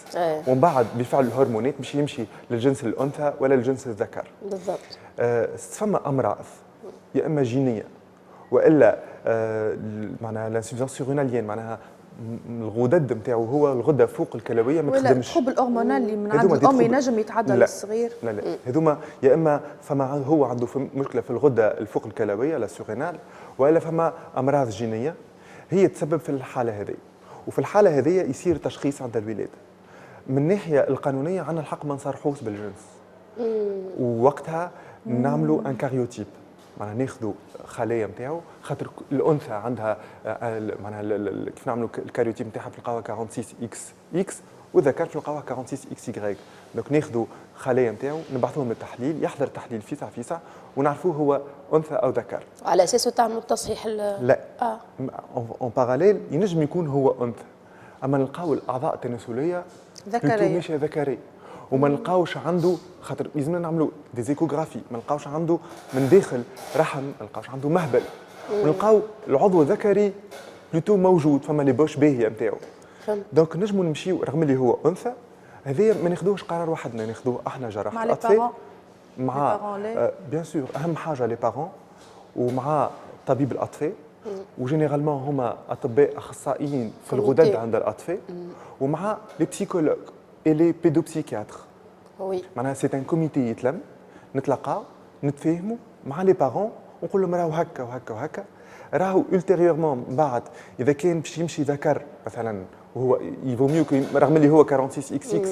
ومن بعد بفعل الهرمونات باش يمشي للجنس الانثى ولا للجنس الذكر. بالضبط. فما امراض يا اما جينيه والا معناها لانسفيزونس سيروناليين، معناها الغدد نتاعو هو الغده فوق الكلويه ما تخدمش. الحب الهرمونال اللي من عند الام ينجم يتعدى للصغير. لا هذوما يا اما فما هو عنده مشكله في الغده الفوق الكلويه لا سيرونال، والا فما امراض جينيه هي تسبب في الحاله هذه. وفي الحاله هذه يصير تشخيص عند الولاده. من الناحيه القانونيه عندنا الحق ما نصرحوش بالجنس. ووقتها نعملوا ان كاريوتيب، معناها ناخذوا خلايا نتاعو خاطر الانثى عندها معناها كيف نعملوا الكاريوتيب نتاعها في القهوه 46XX والذكر في القهوه 46XY. دونك ناخذوا خلايا نتاعو نبعثوهم للتحليل، يحضر التحليل فيسع ونعرفوه هو انثى او ذكر. على اساسه تعملوا التصحيح؟ لا اون باراليل ينجم يكون هو انثى، اما نلقاو الاعضاء التناسليه ذكريه ماشي ذكري، وما نلقاوش عنده خاطر لازمنا نعملوا دي زيكوغرافي، ما نلقاوش عنده من داخل رحم، ما نلقاوش عنده مهبل، ونلقاو العضو الذكري بلوتو موجود، فما لي بوش باهيه نتاعو. دونك نجموا نمشيو رغم اللي هو انثى، هذايا ما ناخذوش قرار وحدنا، ناخذوه احنا جراحه الاطفال مع بيان سور اهم حاجه لي بارون ومع طبيب الاطفال، وجينيرالمون هما اطباء اخصائيين في الغدد عند الاطفال، ومع لي بسيكولوج اي لي بيدوبسيكياتر. وي معناها سي ان كوميتي يتلم، نتلاقاو نتفاهموا مع لي بارون ونقول لهم راهو هكا وهكا وهكا، راهو ultérieurement بعد اذا كان باش يمشي ذكر مثلا وهو يفو ميو رغم اللي هو 46XX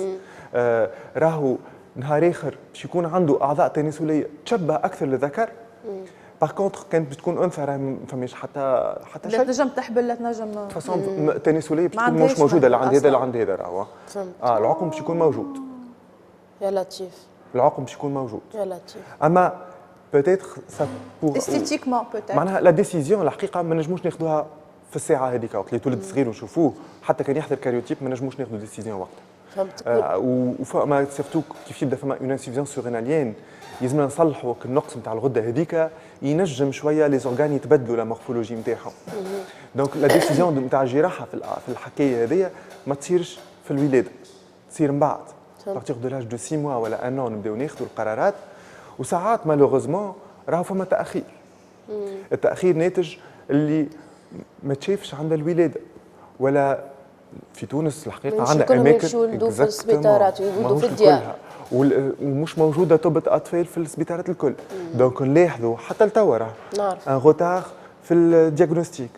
راهو نهار اخر باش يكون عنده اعضاء تناسليه تشبه اكثر للذكر. باغ كونتر كانت باش تكون انثى راه ما فماش حتى شيء، لا تنجم تحبل لا تنجم فاصون تناسليه باش تكون مش موجوده لا عند هذا لا عند هذا راهو العقم باش يكون موجود. يا لطيف. العقم باش يكون موجود. يا لطيف. اما بوتيتر سا بور استيتيكمون بوتيتر معناها لا ديسيزيون الحقيقه ما نجموش ناخذوها في الساعه هذيك وقت اللي تولد صغير ونشوفوه، حتى كان يحضر كاريوتيب ما نجموش ناخذوا ديسيزيون وقتها. فهمت. وفما سيرتو كيف يبدا فما اون انسفيزيونس سوريناليين لازمنا نصلحوا النقص نتاع الغده هذيك، ينجم شويه لي زورغان يتبدلوا لا مورفولوجي نتاعهم. دونك لا ديسيزيون نتاع الجراحه في الحكايه هذيا ما تصيرش في الولاده، تصير من بعد بارتيغ دو لاج دو 6 موا ولا ان ان نبداو ناخذوا القرارات. وساعات مالوغوزمون راهو فما تاخير. التاخير ناتج اللي ما تشافش عند الولاده، ولا في تونس الحقيقه عندنا اماكن يولدوا في السبيطارات ويولدوا في الديار ومش موجوده طب اطفال في السبيطارات الكل. دونك نلاحظوا حتى لتوا راه ان روتار في الدياغنوستيك،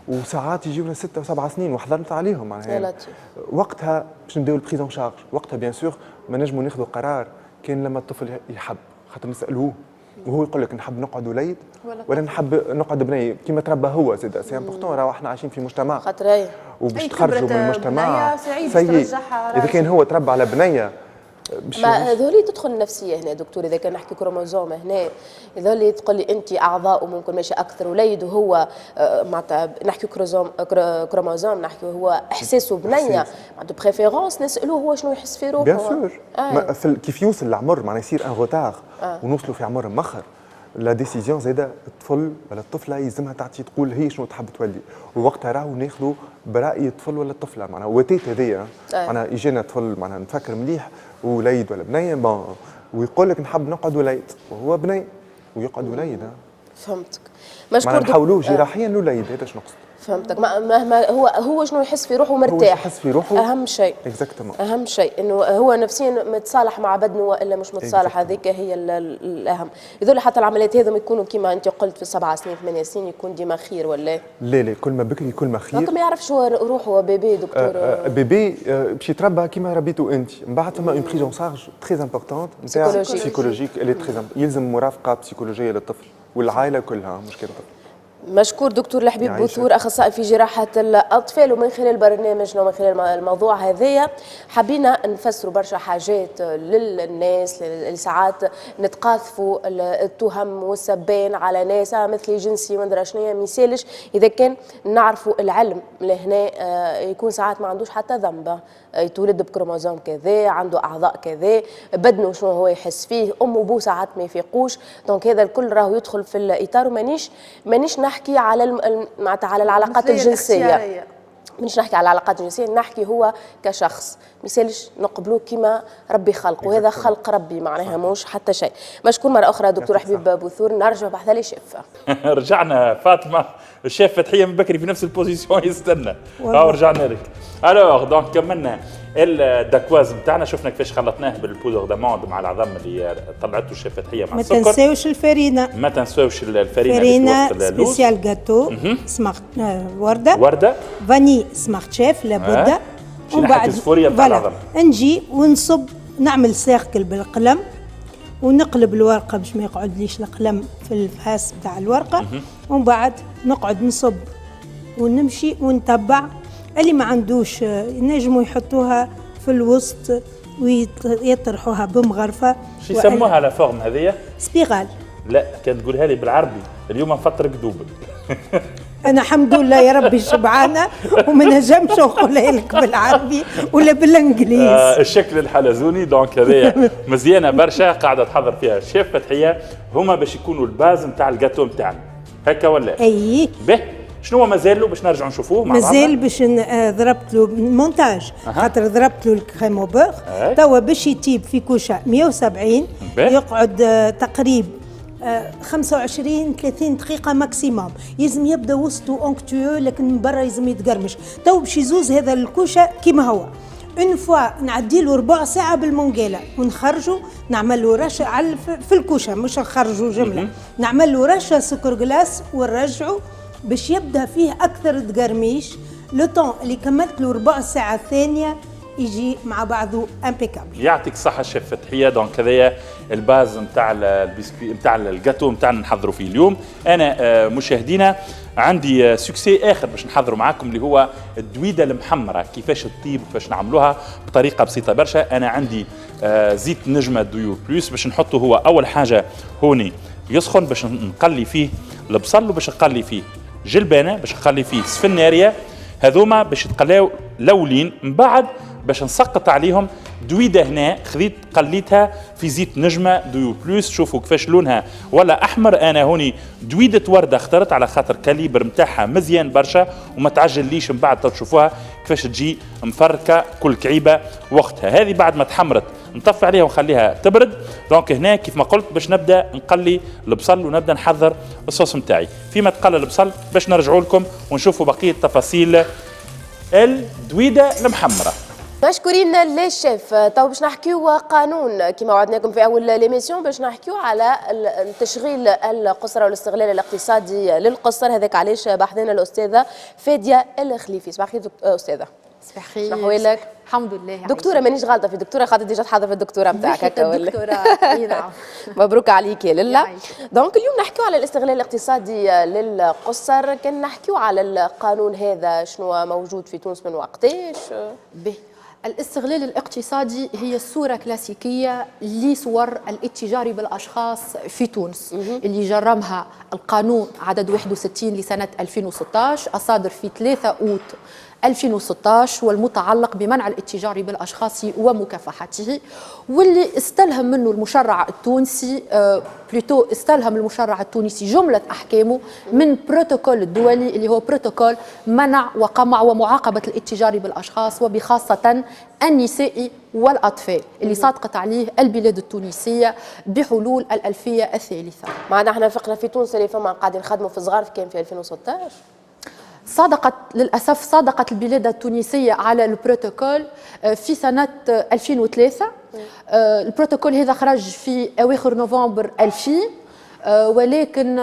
وساعات يجيونا 6 و7 سنين وحضرت عليهم معناها لطيف. وقتها باش نبداو البريزون شارج. وقتها بيان سور ما نجموا ناخذوا قرار كان لما الطفل يحب، خاطر نسالوه وهو يقول لك نحب نقعد وليد ولا نحب نقعد بني كيما تربى هو. زاد سي امبورطون، راهو احنا عايشين في مجتمع خاطر وباش تخرجوا من المجتمع سيء. اذا كان هو تربى على بنيه ما هذولي تدخل النفسيه هنا دكتور. اذا كان نحكي كروموزوم هنا هذولي تقول لي انت اعضاء وممكن ماشي اكثر وليد وهو معناتها نحكي كروموزوم نحكي هو احساسه بنيه معناتها بريفيرونس نسالوه هو شنو يحس في روحه. بيان سور كيف يوصل العمر معناها يصير ان روتار ونوصلوا في عمر مخر. لا ديسيزيون زاده الطفل ولا الطفله يلزمها تعطي تقول هي شنو تحب تولي، ووقتها راهو ناخذوا براي الطفل ولا الطفله معناها وتيت هذيا معناها يجينا طفل معناها نفكر مليح وليد ولا بنيه بون ويقول لك نحب نقعد وليد وهو بني ويقعد وليد. فهمتك. مشكور نحاولوه جراحيا لوليد. هذا شنو نقصد. فهمتك. مهما هو شنو يحس في روحه مرتاح، هو يحس في روحه اهم شيء. اكزاكتومون اهم شيء انه هو نفسيا متصالح مع بدنه والا مش متصالح. هذيك هي الاهم. يذول حتى العمليات هذم يكونوا كما انت قلت في 7 سنين 8 سنين يكون ديما خير ولا لا كل ما بكري كل ما خير. ما يعرفش هو روحه بيبي دكتور. بيبي باش يتربى كيما ربيته انت. من بعد ثم اون بريزون شارج تري امبورطونت نتاع بسيكولوجيك اللي تري يلزم مرافقه بسيكولوجيه للطفل والعائله كلها مش كده. مشكور دكتور الحبيب بوثور اخصائي في جراحه الاطفال. ومن خلال برنامجنا ومن خلال الموضوع هذايا حبينا نفسروا برشا حاجات للناس اللي ساعات نتقاذفوا التهم والسبان على ناس مثلي جنسي وندرى شنو ما يسالش. اذا كان نعرفوا العلم لهنا يكون ساعات ما عندوش حتى ذنب، يتولد بكروموزوم كذا، عنده اعضاء كذا، بدنه شنو هو يحس فيه، امه وابوه ساعات ما يفيقوش. دونك هذا الكل راهو يدخل في الاطار. ومانيش نحكي على على العلاقات الجنسيه، مش نحكي على العلاقات الجنسيه، نحكي هو كشخص مثالش نقبلوه كما ربي خلقه، وهذا خلق ربي معناها مش حتى شيء. مشكور مره اخرى دكتور حبيب بوثور. نرجع بحث لي شفه. رجعنا فاطمه الشيف فتحيه من بكري في نفس البوزيسيون يستنى. رجعنا لك. الوغ دونك كملنا الدكواز نتاعنا، شفنا كيفاش خلطناه بالبودر داموند مع العظم اللي طلعته الشيف فتحيه مع السكر. ما تنساوش الفرينه. ما تنساوش الفرينه سبيسيال جاتو سمارت ورده. ورده فاني سمارت شيف لابد. ومن بعد نجي ونصب نعمل سيركل بالقلم ونقلب الورقه باش ما يقعدليش القلم في الفاس بتاع الورقه. ومن بعد نقعد نصب ونمشي ونتبع. اللي ما عندوش ينجموا يحطوها في الوسط ويطرحوها بمغرفه. شو يسموها لا فورم هذيا؟ سبيرال. لا كان تقولها لي بالعربي اليوم نفطر كذوب. انا الحمد لله يا ربي شبعانه وما نجمش نقولها لك بالعربي ولا بالانجليزي. الشكل الحلزوني دونك هذيا مزيانه برشا قاعده تحضر فيها الشيف فتحيه. هما باش يكونوا الباز نتاع الجاتو نتاعنا هكا ولا؟ اي به شنو هو مازال له باش نرجعوا نشوفوه مع بعضنا؟ مازال باش ضربت له مونتاج خاطر ضربت له الكريم او بور. توا باش يطيب في كوشه 170 يقعد تقريب 25 30 دقيقه ماكسيموم. يلزم يبدا وسطه اونكتيو لكن من برا يلزم يتقرمش. تو باش يزوز هذا الكوشه كيما هو. اون فوا نعدي له ربع ساعه بالمونجيلا ونخرجوا نعمل له رشه في الكوشه مش نخرجوا جمله. نعمل له رشه سكر جلاس ونرجعه باش يبدا فيه اكثر تقرميش. لو طون اللي كملت له ربع ساعه الثانيه يجي مع بعضه امبيكابل. يعطيك الصحه شيف فتحيه. دونك هذايا الباز نتاع البسكوي نتاع الجاتو نتاعنا نحضروا فيه اليوم. انا مشاهدينا عندي سوكسي اخر باش نحضروا معاكم اللي هو الدويده المحمره. كيفاش تطيب وكيفاش نعملوها بطريقه بسيطه برشا. انا عندي زيت نجمه ديو بلوس باش نحطه هو اول حاجه هوني يسخن باش نقلي فيه البصل وباش نقلي فيه جلبانه باش نخلي فيه سفناريه. هذوما باش يتقلاو لولين. من بعد باش نسقط عليهم دويده. هنا خذيت قليتها في زيت نجمه ديو بلوس. شوفوا كيفاش لونها ولا احمر. انا هوني دويده ورده اخترت على خاطر كاليبر نتاعها مزيان برشا وما تعجليش. من بعد تشوفوها كيفاش تجي مفركه كل كعيبه وقتها. هذه بعد ما تحمرت نطفي عليها ونخليها تبرد. دونك هنا كيف ما قلت باش نبدا نقلي البصل ونبدا نحضر الصوص نتاعي. فيما تقلى البصل باش نرجعوا لكم ونشوفوا بقيه تفاصيل الدويده المحمره. مشكورين للشيف. تو باش نحكيو قانون كما وعدناكم في اول ليميسيون، باش نحكيو على التشغيل القصر والاستغلال الاقتصادي للقصر. هذاك علاش بحثنا الاستاذه فاديه الخليفي. صباح الخير استاذه. صباح الخير. شنو لك؟ الحمد لله. دكتوره مانيش غلطه في دكتوره، خاطر ديجا تحضر في الدكتوره نتاعك هكا ولا؟ دكتوره. مبروك عليك يا لله. دونك اليوم نحكيو على الاستغلال الاقتصادي للقصر. كان نحكيو على القانون هذا شنو موجود في تونس من وقتاش؟ به الاستغلال الاقتصادي هي صورة كلاسيكية لصور الاتجار بالأشخاص في تونس اللي جرمها القانون عدد 61 لسنة 2016 الصادر في 3 أوت 2016 والمتعلق بمنع الاتجار بالأشخاص ومكافحته، واللي استلهم منه المشرع التونسي استلهم المشرع التونسي جملة أحكامه من بروتوكول الدولي اللي هو بروتوكول منع وقمع ومعاقبة الاتجار بالأشخاص وبخاصة النساء والأطفال اللي صادقت عليه البلاد التونسية بحلول الألفية الثالثة. معنا احنا فقنا في تونس اللي فما قاعدين نخدموا في صغار كان في 2016. صادقت البلاد التونسية على البروتوكول في سنة 2003. البروتوكول هذا خرج في أواخر نوفمبر 2000، ولكن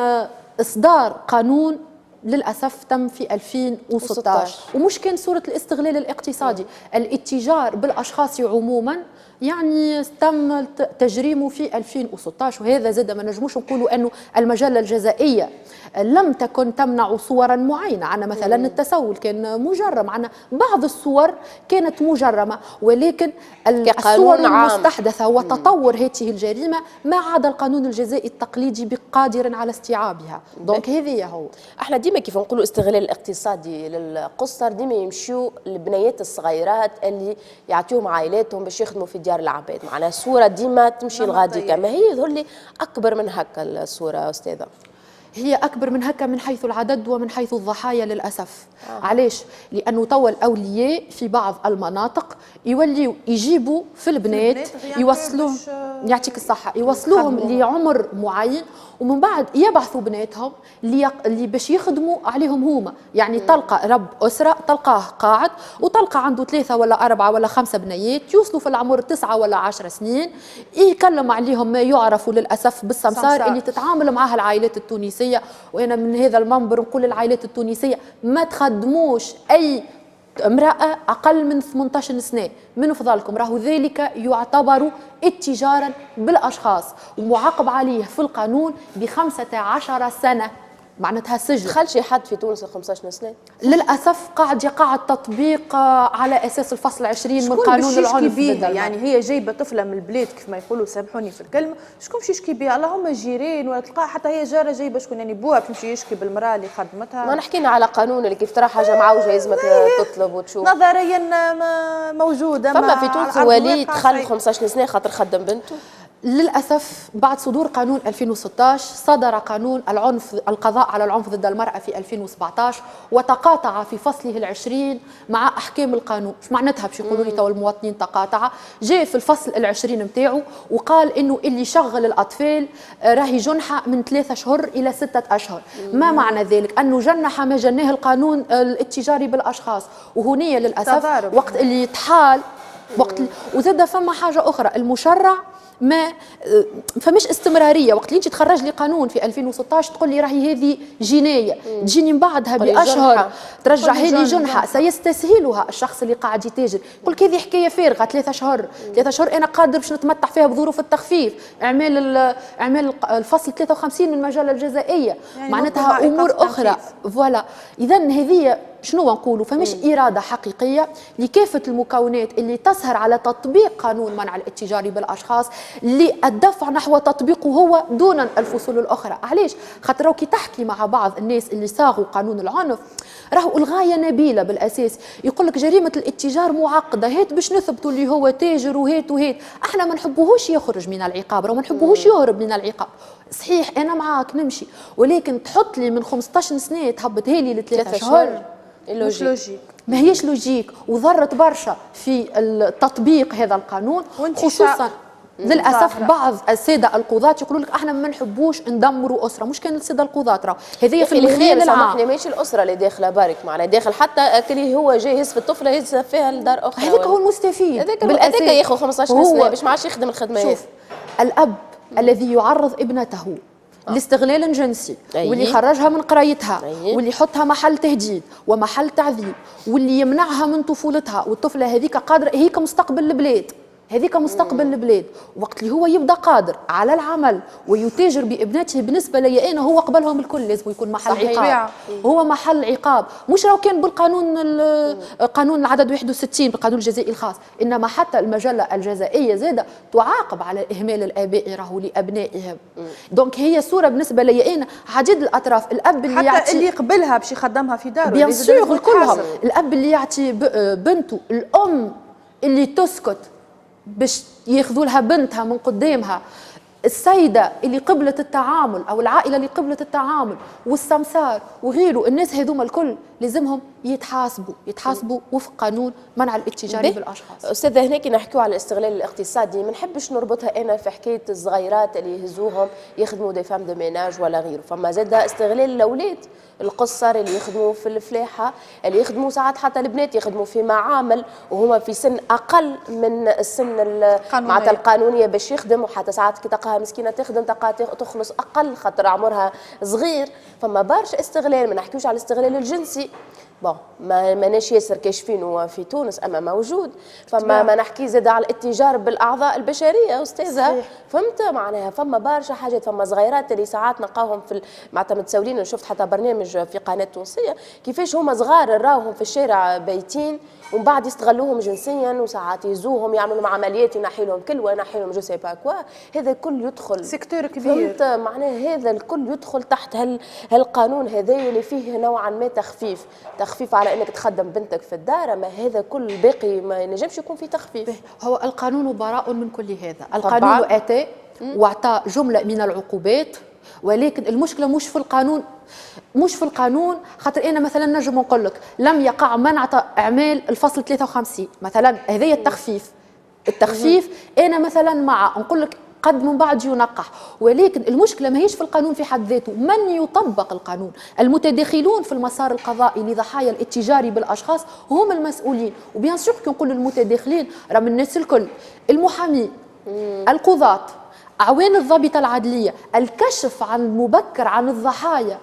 إصدار قانون للأسف تم في 2016 ومش كان صورة الاستغلال الاقتصادي. الاتجار بالأشخاص عموما يعني تم تجريمه في 2016، وهذا زاد ما نجموش نقولوا أنه المجلة الجزائية لم تكن تمنع صورا معينة. عنا مثلا التسول كان مجرم، عنا بعض الصور كانت مجرمة، ولكن الصور المستحدثة وتطور هذه الجريمة ما عاد القانون الجزائي التقليدي بقادر على استيعابها. دونك هذه هو احنا ديما كيف نقولوا استغلال اقتصادي للقصر ديما يمشيو البنيات الصغيرات اللي يعطيوهم عائلاتهم باش يخدموا في ديار العباد. معناها الصورة ديما تمشي لغاديكا، ما هي يظهر لي أكبر من هكا الصورة أستاذة؟ هي أكبر من هكا من حيث العدد ومن حيث الضحايا للأسف. علاش؟ لأنه توا الأولياء في بعض المناطق يوليوا يجيبوا في البنات يوصلوهم، يعطيك الصحة، يوصلوهم لعمر معين ومن بعد يبعثوا بناتهم اللي باش يخدموا عليهم هما. يعني تلقى رب أسرة تلقاه قاعد وتلقى عنده 3 ولا 4 ولا 5 بنيات يوصلوا في العمر 9 ولا 10 سنين، يكلم عليهم ما يعرفوا للأسف بالسمسار اللي تتعامل معها العائلات التونسية. وأنا من هذا المنبر نقول للعائلات التونسية ما تخدموش أي امرأة أقل من 18 سنة من فضلكم، راهو ذلك يعتبر اتجارا بالأشخاص ومعاقب عليه في القانون ب15 سنة معناتها سجن. دخل شي حد في تونس 15 سنة؟ للأسف قاعد يقع التطبيق على أساس الفصل 20 من قانون العنف. يعني هي جايبة طفلة من البلاد كيف ما يقولوا، سامحوني في الكلمة، شكون باش يشكي بها؟ اللهم جيرين ولا تلقاها حتى هي جارة جايبة شكون يعني بوها تمشي يشكي بالمرأة اللي خدمتها. ما نحكينا على قانون اللي كيف ترى حاجة معوجة لازمك تطلب وتشوف. نظريا موجودة. فما في تونس وليد دخل 15 سنة خاطر خدم بنته. للأسف بعد صدور قانون 2016 صدر قانون القضاء على العنف ضد المرأة في 2017 وتقاطع في فصله 20 مع أحكام القانون. شو معناتها باش يقولوا لي تو المواطنين تقاطع؟ جاء في الفصل 20 نتاعو وقال إنه اللي يشغل الأطفال راهي جنحة من 3 أشهر إلى 6 أشهر. ما معنى ذلك؟ أنه جنح ما جناه القانون الاتجاري بالأشخاص. وهنية للأسف وقت اللي يتحال وزاد فما حاجة أخرى، المشرع ما فمش استمراريه. وقت اللي انت تخرج لي قانون في 2016 تقول لي راهي هذه جنايه، تجيني من بعدها باشهر ترجع لي جنحه سيستسهلها الشخص اللي قاعد يتاجر. يقول لك هذه حكايه فارغه، 3 أشهر 3 أشهر انا قادر باش نتمتع فيها بظروف التخفيف. اعمال الفصل 53 من المجله الجزائيه يعني معناتها امور اخرى. فوالا اذا هذه شنو نقولوا؟ فمش إرادة حقيقية لكافة المكونات اللي تسهر على تطبيق قانون منع الاتجار بالأشخاص للدفع نحو تطبيقه هو دون الفصول الأخرى. علاش؟ خاطر كي تحكي مع بعض الناس اللي صاغوا قانون العنف راهو الغاية نبيلة بالأساس. يقول لك جريمة الاتجار معقدة، هات باش نثبتوا اللي هو تاجر وهات وهات. احنا ما نحبوهوش يخرج من العقاب وما نحبوهوش يهرب من العقاب. صحيح أنا معاك نمشي، ولكن تحط لي من 15 سنة تهبطها لي ل3 أشهر مش لوجيك. ما هيش لوجيك وضرت برشا في التطبيق هذا القانون، خصوصا للاسف بعض الساده القضاة يقولوا لك احنا ما نحبوش ندمروا اسره، مش كان الساده القضاة راهو هذه في المخيل العام. سامحني ماشي الاسره اللي داخله بارك معنا، داخل حتى اللي هو جاهز في الطفله يهز فيها لدار اخرى. هذاك هو المستفيد هذاك ياخذ 15 سنه باش ما عادش يخدم الخدمه. شوف الاب الذي يعرض ابنته لاستغلال جنسي واللي يخرجها من قرايتها واللي يحطها محل تهديد ومحل تعذيب واللي يمنعها من طفولتها، والطفله هذيك قادره هيك مستقبل البلاد، هذيك مستقبل البلاد، وقت اللي هو يبدا قادر على العمل ويتاجر بابنته بالنسبه لي انا هو قبلهم الكل لازم يكون محل عقاب. هو محل عقاب، مش لو كان بالقانون قانون العدد 61 بالقانون الجزائي الخاص، انما حتى المجله الجزائيه زاده تعاقب على اهمال الاباء راهو لابنائهم. دونك هي صوره بالنسبه لي انا عديد الاطراف، الاب اللي حتى اللي يقبلها باش يخدمها في داره بيان سور كلهم، الاب اللي يعطي بنته، الام اللي تسكت باش ياخذوا لها بنتها من قدامها، السيدة اللي قبلت التعامل أو العائلة اللي قبلت التعامل والسمسار وغيره، الناس هذوما الكل لازمهم يتحاسبوا وفق قانون منع الاتجار بالأشخاص. أستاذة هناك نحكيو على الاستغلال الاقتصادي، ما نحبش نربطها أنا في حكاية الصغيرات اللي يهزوهم يخدموا دي فام دو ميناج ولا غيره، فما زاد استغلال الأولاد القصر اللي يخدموا في الفلاحة، اللي يخدموا ساعات حتى البنات يخدموا في معامل وهما في سن أقل من السن معناتها القانونية باش يخدموا، حتى ساعات كي تلقاها مسكينة تخدم تلقاها تخلص أقل خاطر عمرها صغير، فما برشا استغلال. ما نحكيوش على الاستغلال الجنسي، بون ماناش ياسر كاشفينه في تونس اما موجود، فما ما نحكي زاد على الاتجار بالاعضاء البشريه استاذه، فهمت معناها فما برشا حاجات، فما صغيرات اللي ساعات نلقاهم في معناتها متسولين. شفت حتى برنامج في قناه تونسيه كيفاش هما صغار نراوهم في الشارع بايتين ومن بعد يستغلوهم جنسيا وساعات يزوهم يعملوا لهم عمليات ينحي لهم كلوه ينحي لهم جو سي با كوا، هذا الكل يدخل سيكتور كبير، فهمت معناها هذا الكل يدخل تحت هالقانون هذا اللي فيه نوعا ما تخفيف على انك تخدم بنتك في الدار، ما هذا كل باقي ما ينجمش يكون فيه تخفيف. هو القانون براء من كل هذا، القانون اتى واعطى جمله من العقوبات، ولكن المشكله مش في القانون خاطر انا مثلا نجم نقول لك لم يقع منع اعمال الفصل 53 مثلا، هذايا التخفيف انا مثلا مع نقول لك قد من بعد ينقح، ولكن المشكله ماهيش في القانون في حد ذاته، من يطبق القانون. المتداخلون في المسار القضائي لضحايا الاتجار بالاشخاص هم المسؤولين، وبيان سور كي نقول المتداخلين راه من الناس الكل، المحامين، القضاة، اعوان الضابطه العدليه، الكشف عن مبكر عن الضحايا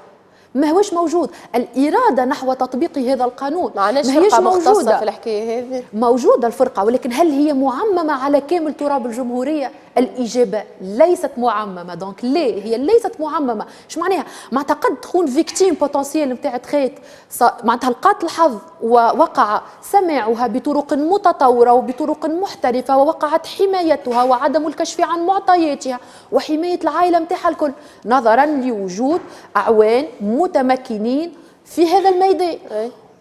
ما هوش موجود، الإرادة نحو تطبيق هذا القانون ما هيش موجودة في الحكاية هذه. موجودة الفرقة، ولكن هل هي معممة على كامل تراب الجمهورية؟ الإجابة ليست معممة، دونك ليه هي ليست معممة؟ ايش معناها؟ معناتها قد تكون فيكتيم بوتنسيال نتاع خيط، معناتها لقات الحظ ووقع سماعها بطرق متطورة وبطرق محترفة، ووقعت حمايتها وعدم الكشف عن معطياتها وحماية العائلة نتاعها الكل، نظرا لوجود أعوان متمكنين في هذا الميدان.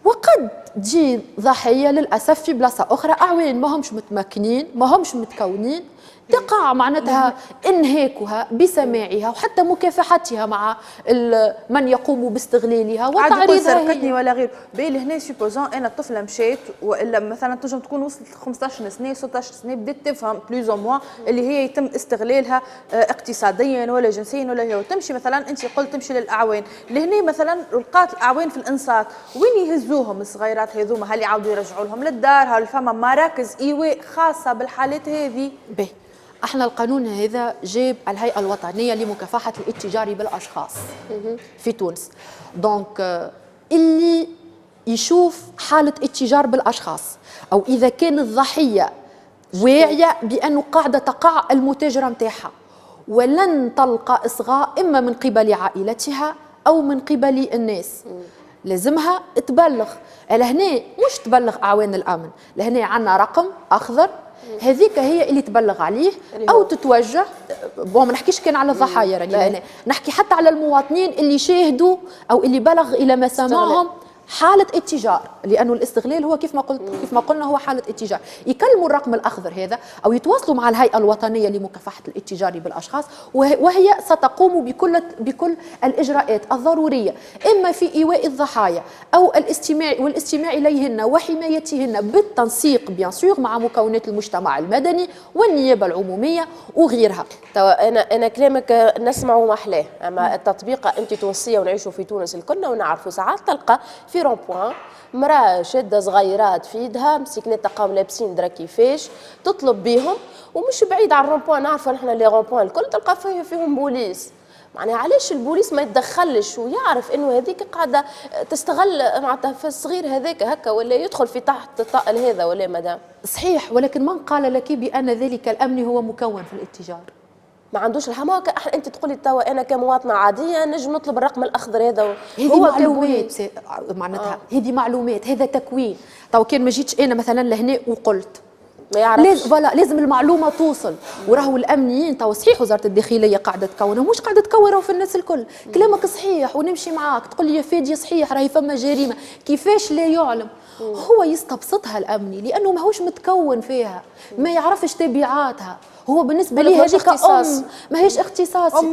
وقد تجي ضحية للأسف في بلاصة أخرى أعوان ما همش متمكنين ما همش متكونين، تقع معناتها انهاكها بسماعها وحتى مكافحتها مع من يقوم باستغلالها وتعريضها سرقتني ولا غير. بالي هنا سيبوزون انا الطفله مشات والا مثلا تنجم تكون وصلت 15 سنه 16 سنه بدات تفهم بلوز او موان اللي هي يتم استغلالها اقتصاديا ولا جنسيا ولا هي، وتمشي مثلا انت قلت تمشي للاعوان لهنا مثلا لقات الاعوان في الانصات وين يهزوهم الصغيرات هذوما؟ هل يعاودوا يرجعوا لهم للدار؟ هل فما مراكز ايواء خاصه بالحالات هذه؟ احنا القانون هذا جاب الهيئة الوطنية لمكافحة الاتجار بالأشخاص في تونس، دونك اللي يشوف حالة اتجار بالأشخاص أو إذا كان الضحية واعية بأنه قاعدة تقع المتاجرة متاعها ولن تلقى إصغاء إما من قبل عائلتها أو من قبل الناس، لازمها تبلغ. لهنا مش تبلغ أعوان الأمن، لهنا عنا رقم أخضر هذيك هي اللي تبلغ عليه او تتوجه. ما نحكيش كان على الضحايا راني هنا، نحكي حتى على المواطنين اللي شاهدوا او اللي بلغ الى مسامعهم حالة اتجار، لأنه الاستغلال هو كيف ما قلنا هو حالة اتجار. يكلموا الرقم الأخضر هذا أو يتواصلوا مع الهيئة الوطنية لمكافحة الاتجار بالأشخاص، وهي ستقوم بكل الإجراءات الضرورية، إما في إيواء الضحايا أو والاستماع إليهن وحمايتهن بالتنسيق بيان سور مع مكونات المجتمع المدني والنيابة العمومية وغيرها. أنا كلامك نسمعه محلاه، أما التطبيق أنت تونسية ونعيشوا في تونس الكلنا ونعرفوا ساعات تلقى في رون بوان مرأة شادة صغيرات في يدها مسكنات تلقاهم لابسين درا كيفاش تطلب بيهم، ومش بعيد عن الرون بوان، نعرفوا نحن لي رون بوان الكل تلقى فيهم بوليس. معناها علاش البوليس ما يتدخلش ويعرف انه هذيك قاعده تستغل معناتها في الصغير هذاك هكا، ولا يدخل في تحت الطائل هذا ولا مدام؟ صحيح، ولكن من قال لك بان ذلك الامن هو مكون في الاتجار؟ ما عندوش الحماقه. انت تقولي توا انا كمواطنه عاديه نجم نطلب الرقم الاخضر هذا، هذه معلومات معناتها هذه معلومات، هذا تكوين. تو كان ما جيتش انا مثلا لهنا وقلت ما يعرفش، لازم المعلومه توصل. وراهو الامنيين تو صحيح وزاره الداخليه قاعده تكون، مش قاعده تكون راهو في الناس الكل. كلامك صحيح ونمشي معاك، تقول لي يا فاديه صحيح راهي فما جريمه، كيفاش لا يعلم؟ هو يستبسطها الامني لانه ماهوش متكون فيها، ما يعرفش تبعاتها. هو بالنسبه لي هذيك ماهيش اختصاصي،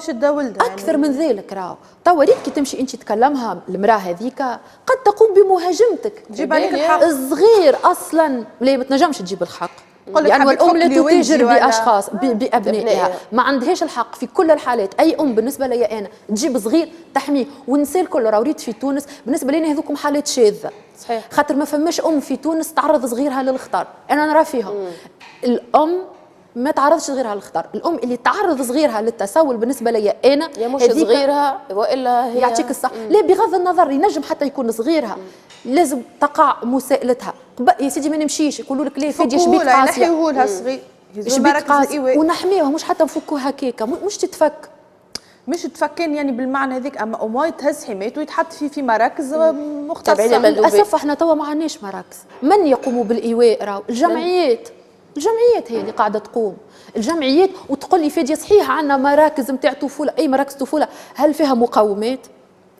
شده ولدها اكثر من ذلك. راهو توا ريت كي تمشي انت تكلمها المراه هذيك قد تقوم بمهاجمتك، تجيب عليك الحق. الصغير اصلا لا ما تنجمش تجيب الحق، لأن الأم لا تتاجر بأشخاص بأبنائها، ما عندهاش الحق في كل الحالات. أي أم بالنسبة لي أنا تجيب صغير تحميه، والنساء الكل راه ريت في تونس بالنسبة لنا هذوكم حالات شاذة، صحيح. خاطر ما فماش أم في تونس تعرض صغيرها للخطر. أنا نرى فيهم الأم ما تعرضش صغيرها للخطر، الام اللي تعرض صغيرها للتسول بالنسبه لي انا يا مش صغيرها والا هي يعطيك الصح. لا بغض النظر ينجم حتى يكون صغيرها، لازم تقع مساءلتها. يا سيدي ما نمشيش يقولوا لك لا فادي شبيك قاسيه، نحيوه لها صغير ونحميوها، مش حتى نفكوها هكاكا، مش تتفك، مش تفكين يعني بالمعنى هذيك، اما اموال تهز حمايته ويتحط في مراكز مختصه. للاسف احنا توا ما عندناش مراكز. من يقوم بالايواء؟ راهو الجمعيات هي اللي قاعده تقوم، الجمعيات. وتقول لي فادي صحيح عندنا مراكز نتاع طفوله، اي مراكز طفوله هل فيها مقومات؟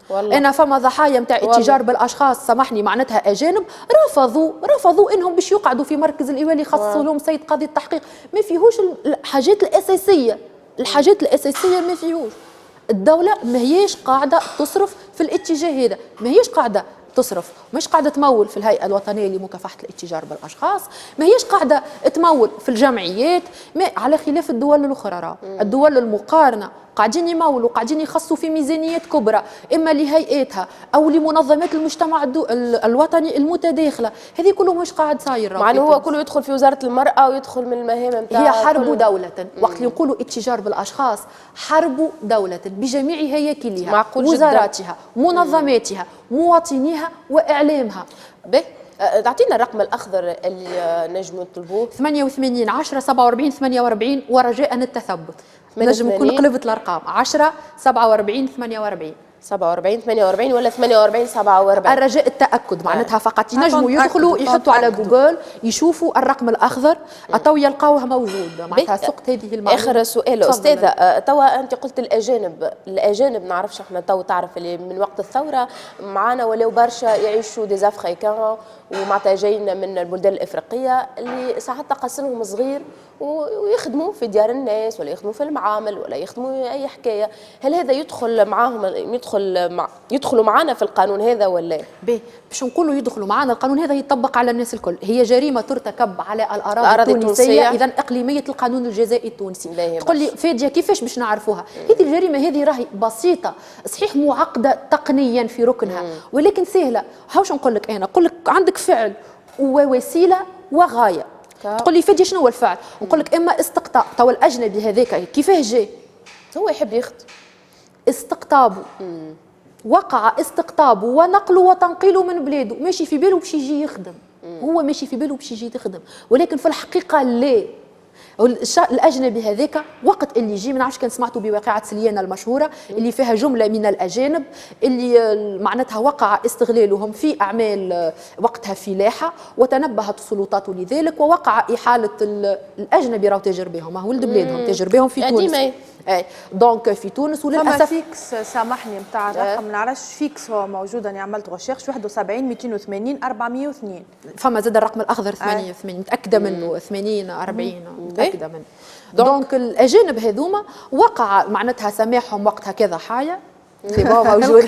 والله انا فما ضحايا نتاع اتجار بالاشخاص سامحني معناتها اجانب رفضوا انهم باش يقعدوا في مركز الايواء اللي يخصصوا لهم سيد قاضي التحقيق. ما فيهوش الحاجات الاساسيه، ما فيهوش. الدوله ما هيش قاعده تصرف في الاتجاه هذا، ما هيش قاعده تصرف، مش قاعده تمول في الهيئه الوطنيه لمكافحه الاتجار بالاشخاص، ما هيش قاعده تمول في الجمعيات، ما على خلاف الدول الاخرى. الدول المقارنه قاعدين يمولوا، قاعدين يخصوا في ميزانيات كبرى اما لهيئاتها او لمنظمات المجتمع الوطني المتداخله. هذه كله مش قاعد صاير، مع انه هو كله يدخل في وزاره المراه ويدخل من المهام نتاعها. هي حرب دوله. وقت اللي نقولوا اتجار بالاشخاص حرب دوله بجميع هياكلها، وزاراتها، منظماتها، مواطنيها واعلامها. به تعطينا الرقم الاخضر اللي نجموا نطلبوه. 88 10 47 48 ورجاء التثبت. نجم نكون قلبت الارقام 10 47 48 47 ولا 48 47. الرجاء التاكد معناتها فقط ينجموا يدخلوا يحطوا على جوجل يشوفوا الرقم الاخضر تو يلقاوه موجود معناتها سقط هذه المعلومه. اخر سؤال استاذه، توا انت قلت الاجانب نعرفش احنا تو تعرف اللي من وقت الثوره معانا ولاو برشا يعيشوا ديزافريكان ومعناتها جايين من البلدان الافريقيه اللي ساعات تقسمهم صغير ويخدموا في ديار الناس ولا يخدموا في المعامل ولا يخدموا اي حكايه. هل هذا يدخل معاهم يدخلوا معنا في القانون هذا ولا؟ باش نقولوا يدخلوا معنا القانون هذا يطبق على الناس الكل. هي جريمه ترتكب على الاراضي التونسيه، اذا اقليميه القانون الجزائي التونسي. تقول لي فاديه كيفاش باش نعرفوها؟ هذه الجريمه هذه راهي بسيطه، صحيح معقده تقنيا في ركنها ولكن سهله. هاوش نقول لك انا؟ نقول لك عندك فعل ووسيله وغايه. تقول لي فادي شنو هو الفعل؟ نقول لك اما استقطاب. توا الاجنبي هذاك كيفاه جاي؟ هو يحب يخدم، استقطابه وقع استقطابه ونقله وتنقيله من بلاده، ماشي في باله باش يجي يخدم. هو ماشي في باله باش يجي يخدم، ولكن في الحقيقه لا الاجنبي هذاك وقت اللي يجي، ما نعرفش كان سمعتوا بواقعه سليانه المشهوره اللي فيها جمله من الاجانب اللي معناتها وقع استغلالهم في اعمال وقتها فلاحه، وتنبهت السلطات لذلك ووقع احاله الاجنبي راهو تاجر بهم، هو ولد بلادهم تاجر بهم في تونس. اي دونك في تونس وللاسف فما فيكس سامحني نتاع الرقم ما نعرفش فيكس هو موجود، انا عملت غوشيرش 71 280 402. فما زاد الرقم الاخضر 88 متاكده منه 80 40 متاكده منه. دونك الاجانب هذوما وقع معناتها سماحهم وقتها كذا حاجه في بابا موجود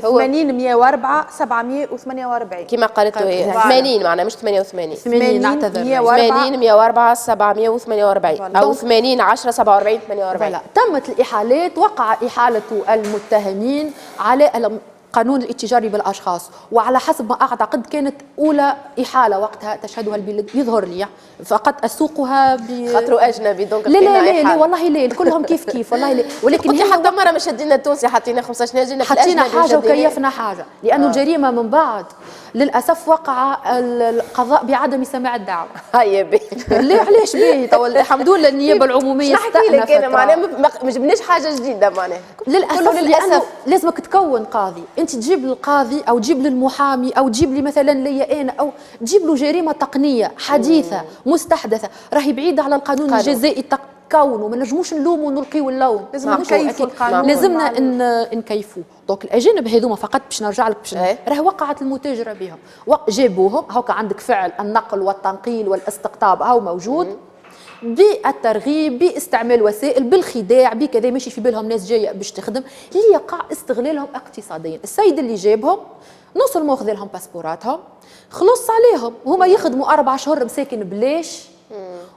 80 104 748 كما قالت هي 80 معناها مش 88 80 نعتذر 80 104 748 او 80 10 47 48. تمت الاحالات، وقع احاله المتهمين على قانون الاتجار بالاشخاص، وعلى حسب ما اعتقد كانت اولى احاله وقتها تشهدها البلاد يظهر لي، فقط اسوقها خاطروا اجنبي دونك لا والله لا كلهم كيف والله لا، ولكن هي حتى مره مش شدينا التونسي حطينا 15 ناجي حطينا حاجه وكيفنا حاجه، لانه الجريمه من بعد للاسف وقع القضاء بعدم سماع الدعوه. هيا بي ليه علاش باهي تو الحمد لله النيابه العموميه استأنفت. انا معناها ما جبناش حاجه جديده معناها للاسف لازمك تكون قاضي، انت تجيب للقاضي او تجيب للمحامي او تجيب لي مثلا ليا انا او تجيب له جريمه تقنيه حديثه مستحدثه راهي بعيده على القانون الجزائي كونه ما نجموش نلوموا ونلقيو اللوم، لازم نكيفوا القانون، لازمنا نكيفوه. دونك الاجانب هذوما فقط باش نرجع لك باش راه وقعت المتاجره بهم، جابوهم هاكا عندك فعل النقل والتنقيل والاستقطاب هاو موجود بالترغيب باستعمال وسائل بالخداع بكذا، ماشي في بالهم ناس جايه باش تخدم ليقع استغلالهم اقتصاديا. السيد اللي جابهم نص المخ لهم باسبوراتهم خلص عليهم، هما يخدموا 4 شهور مساكن بلاش،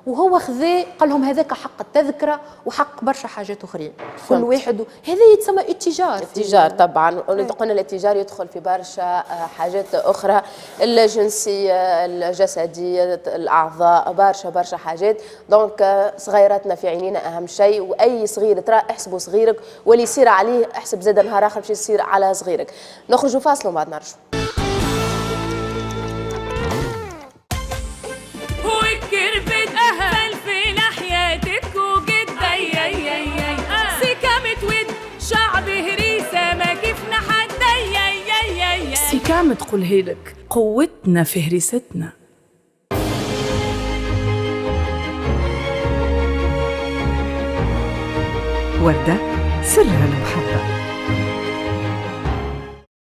وهو خذاه قال لهم هذاك حق التذكره وحق برشا حاجات اخرين كل واحد هذا يتسمى اتجار طبعا. قلنا الاتجار يدخل في برشا حاجات اخرى، الجنسيه الجسديه الاعضاء برشا حاجات. دونك صغيراتنا في عينينا اهم شيء، واي صغير ترى احسبوا صغيرك واللي يصير عليه احسب زاد نهار اخر باش يصير على صغيرك. نخرجوا فاصل وبعد نرجعوا. كام تقولها لك قوتنا في هريستنا. وردة سرها المحبة.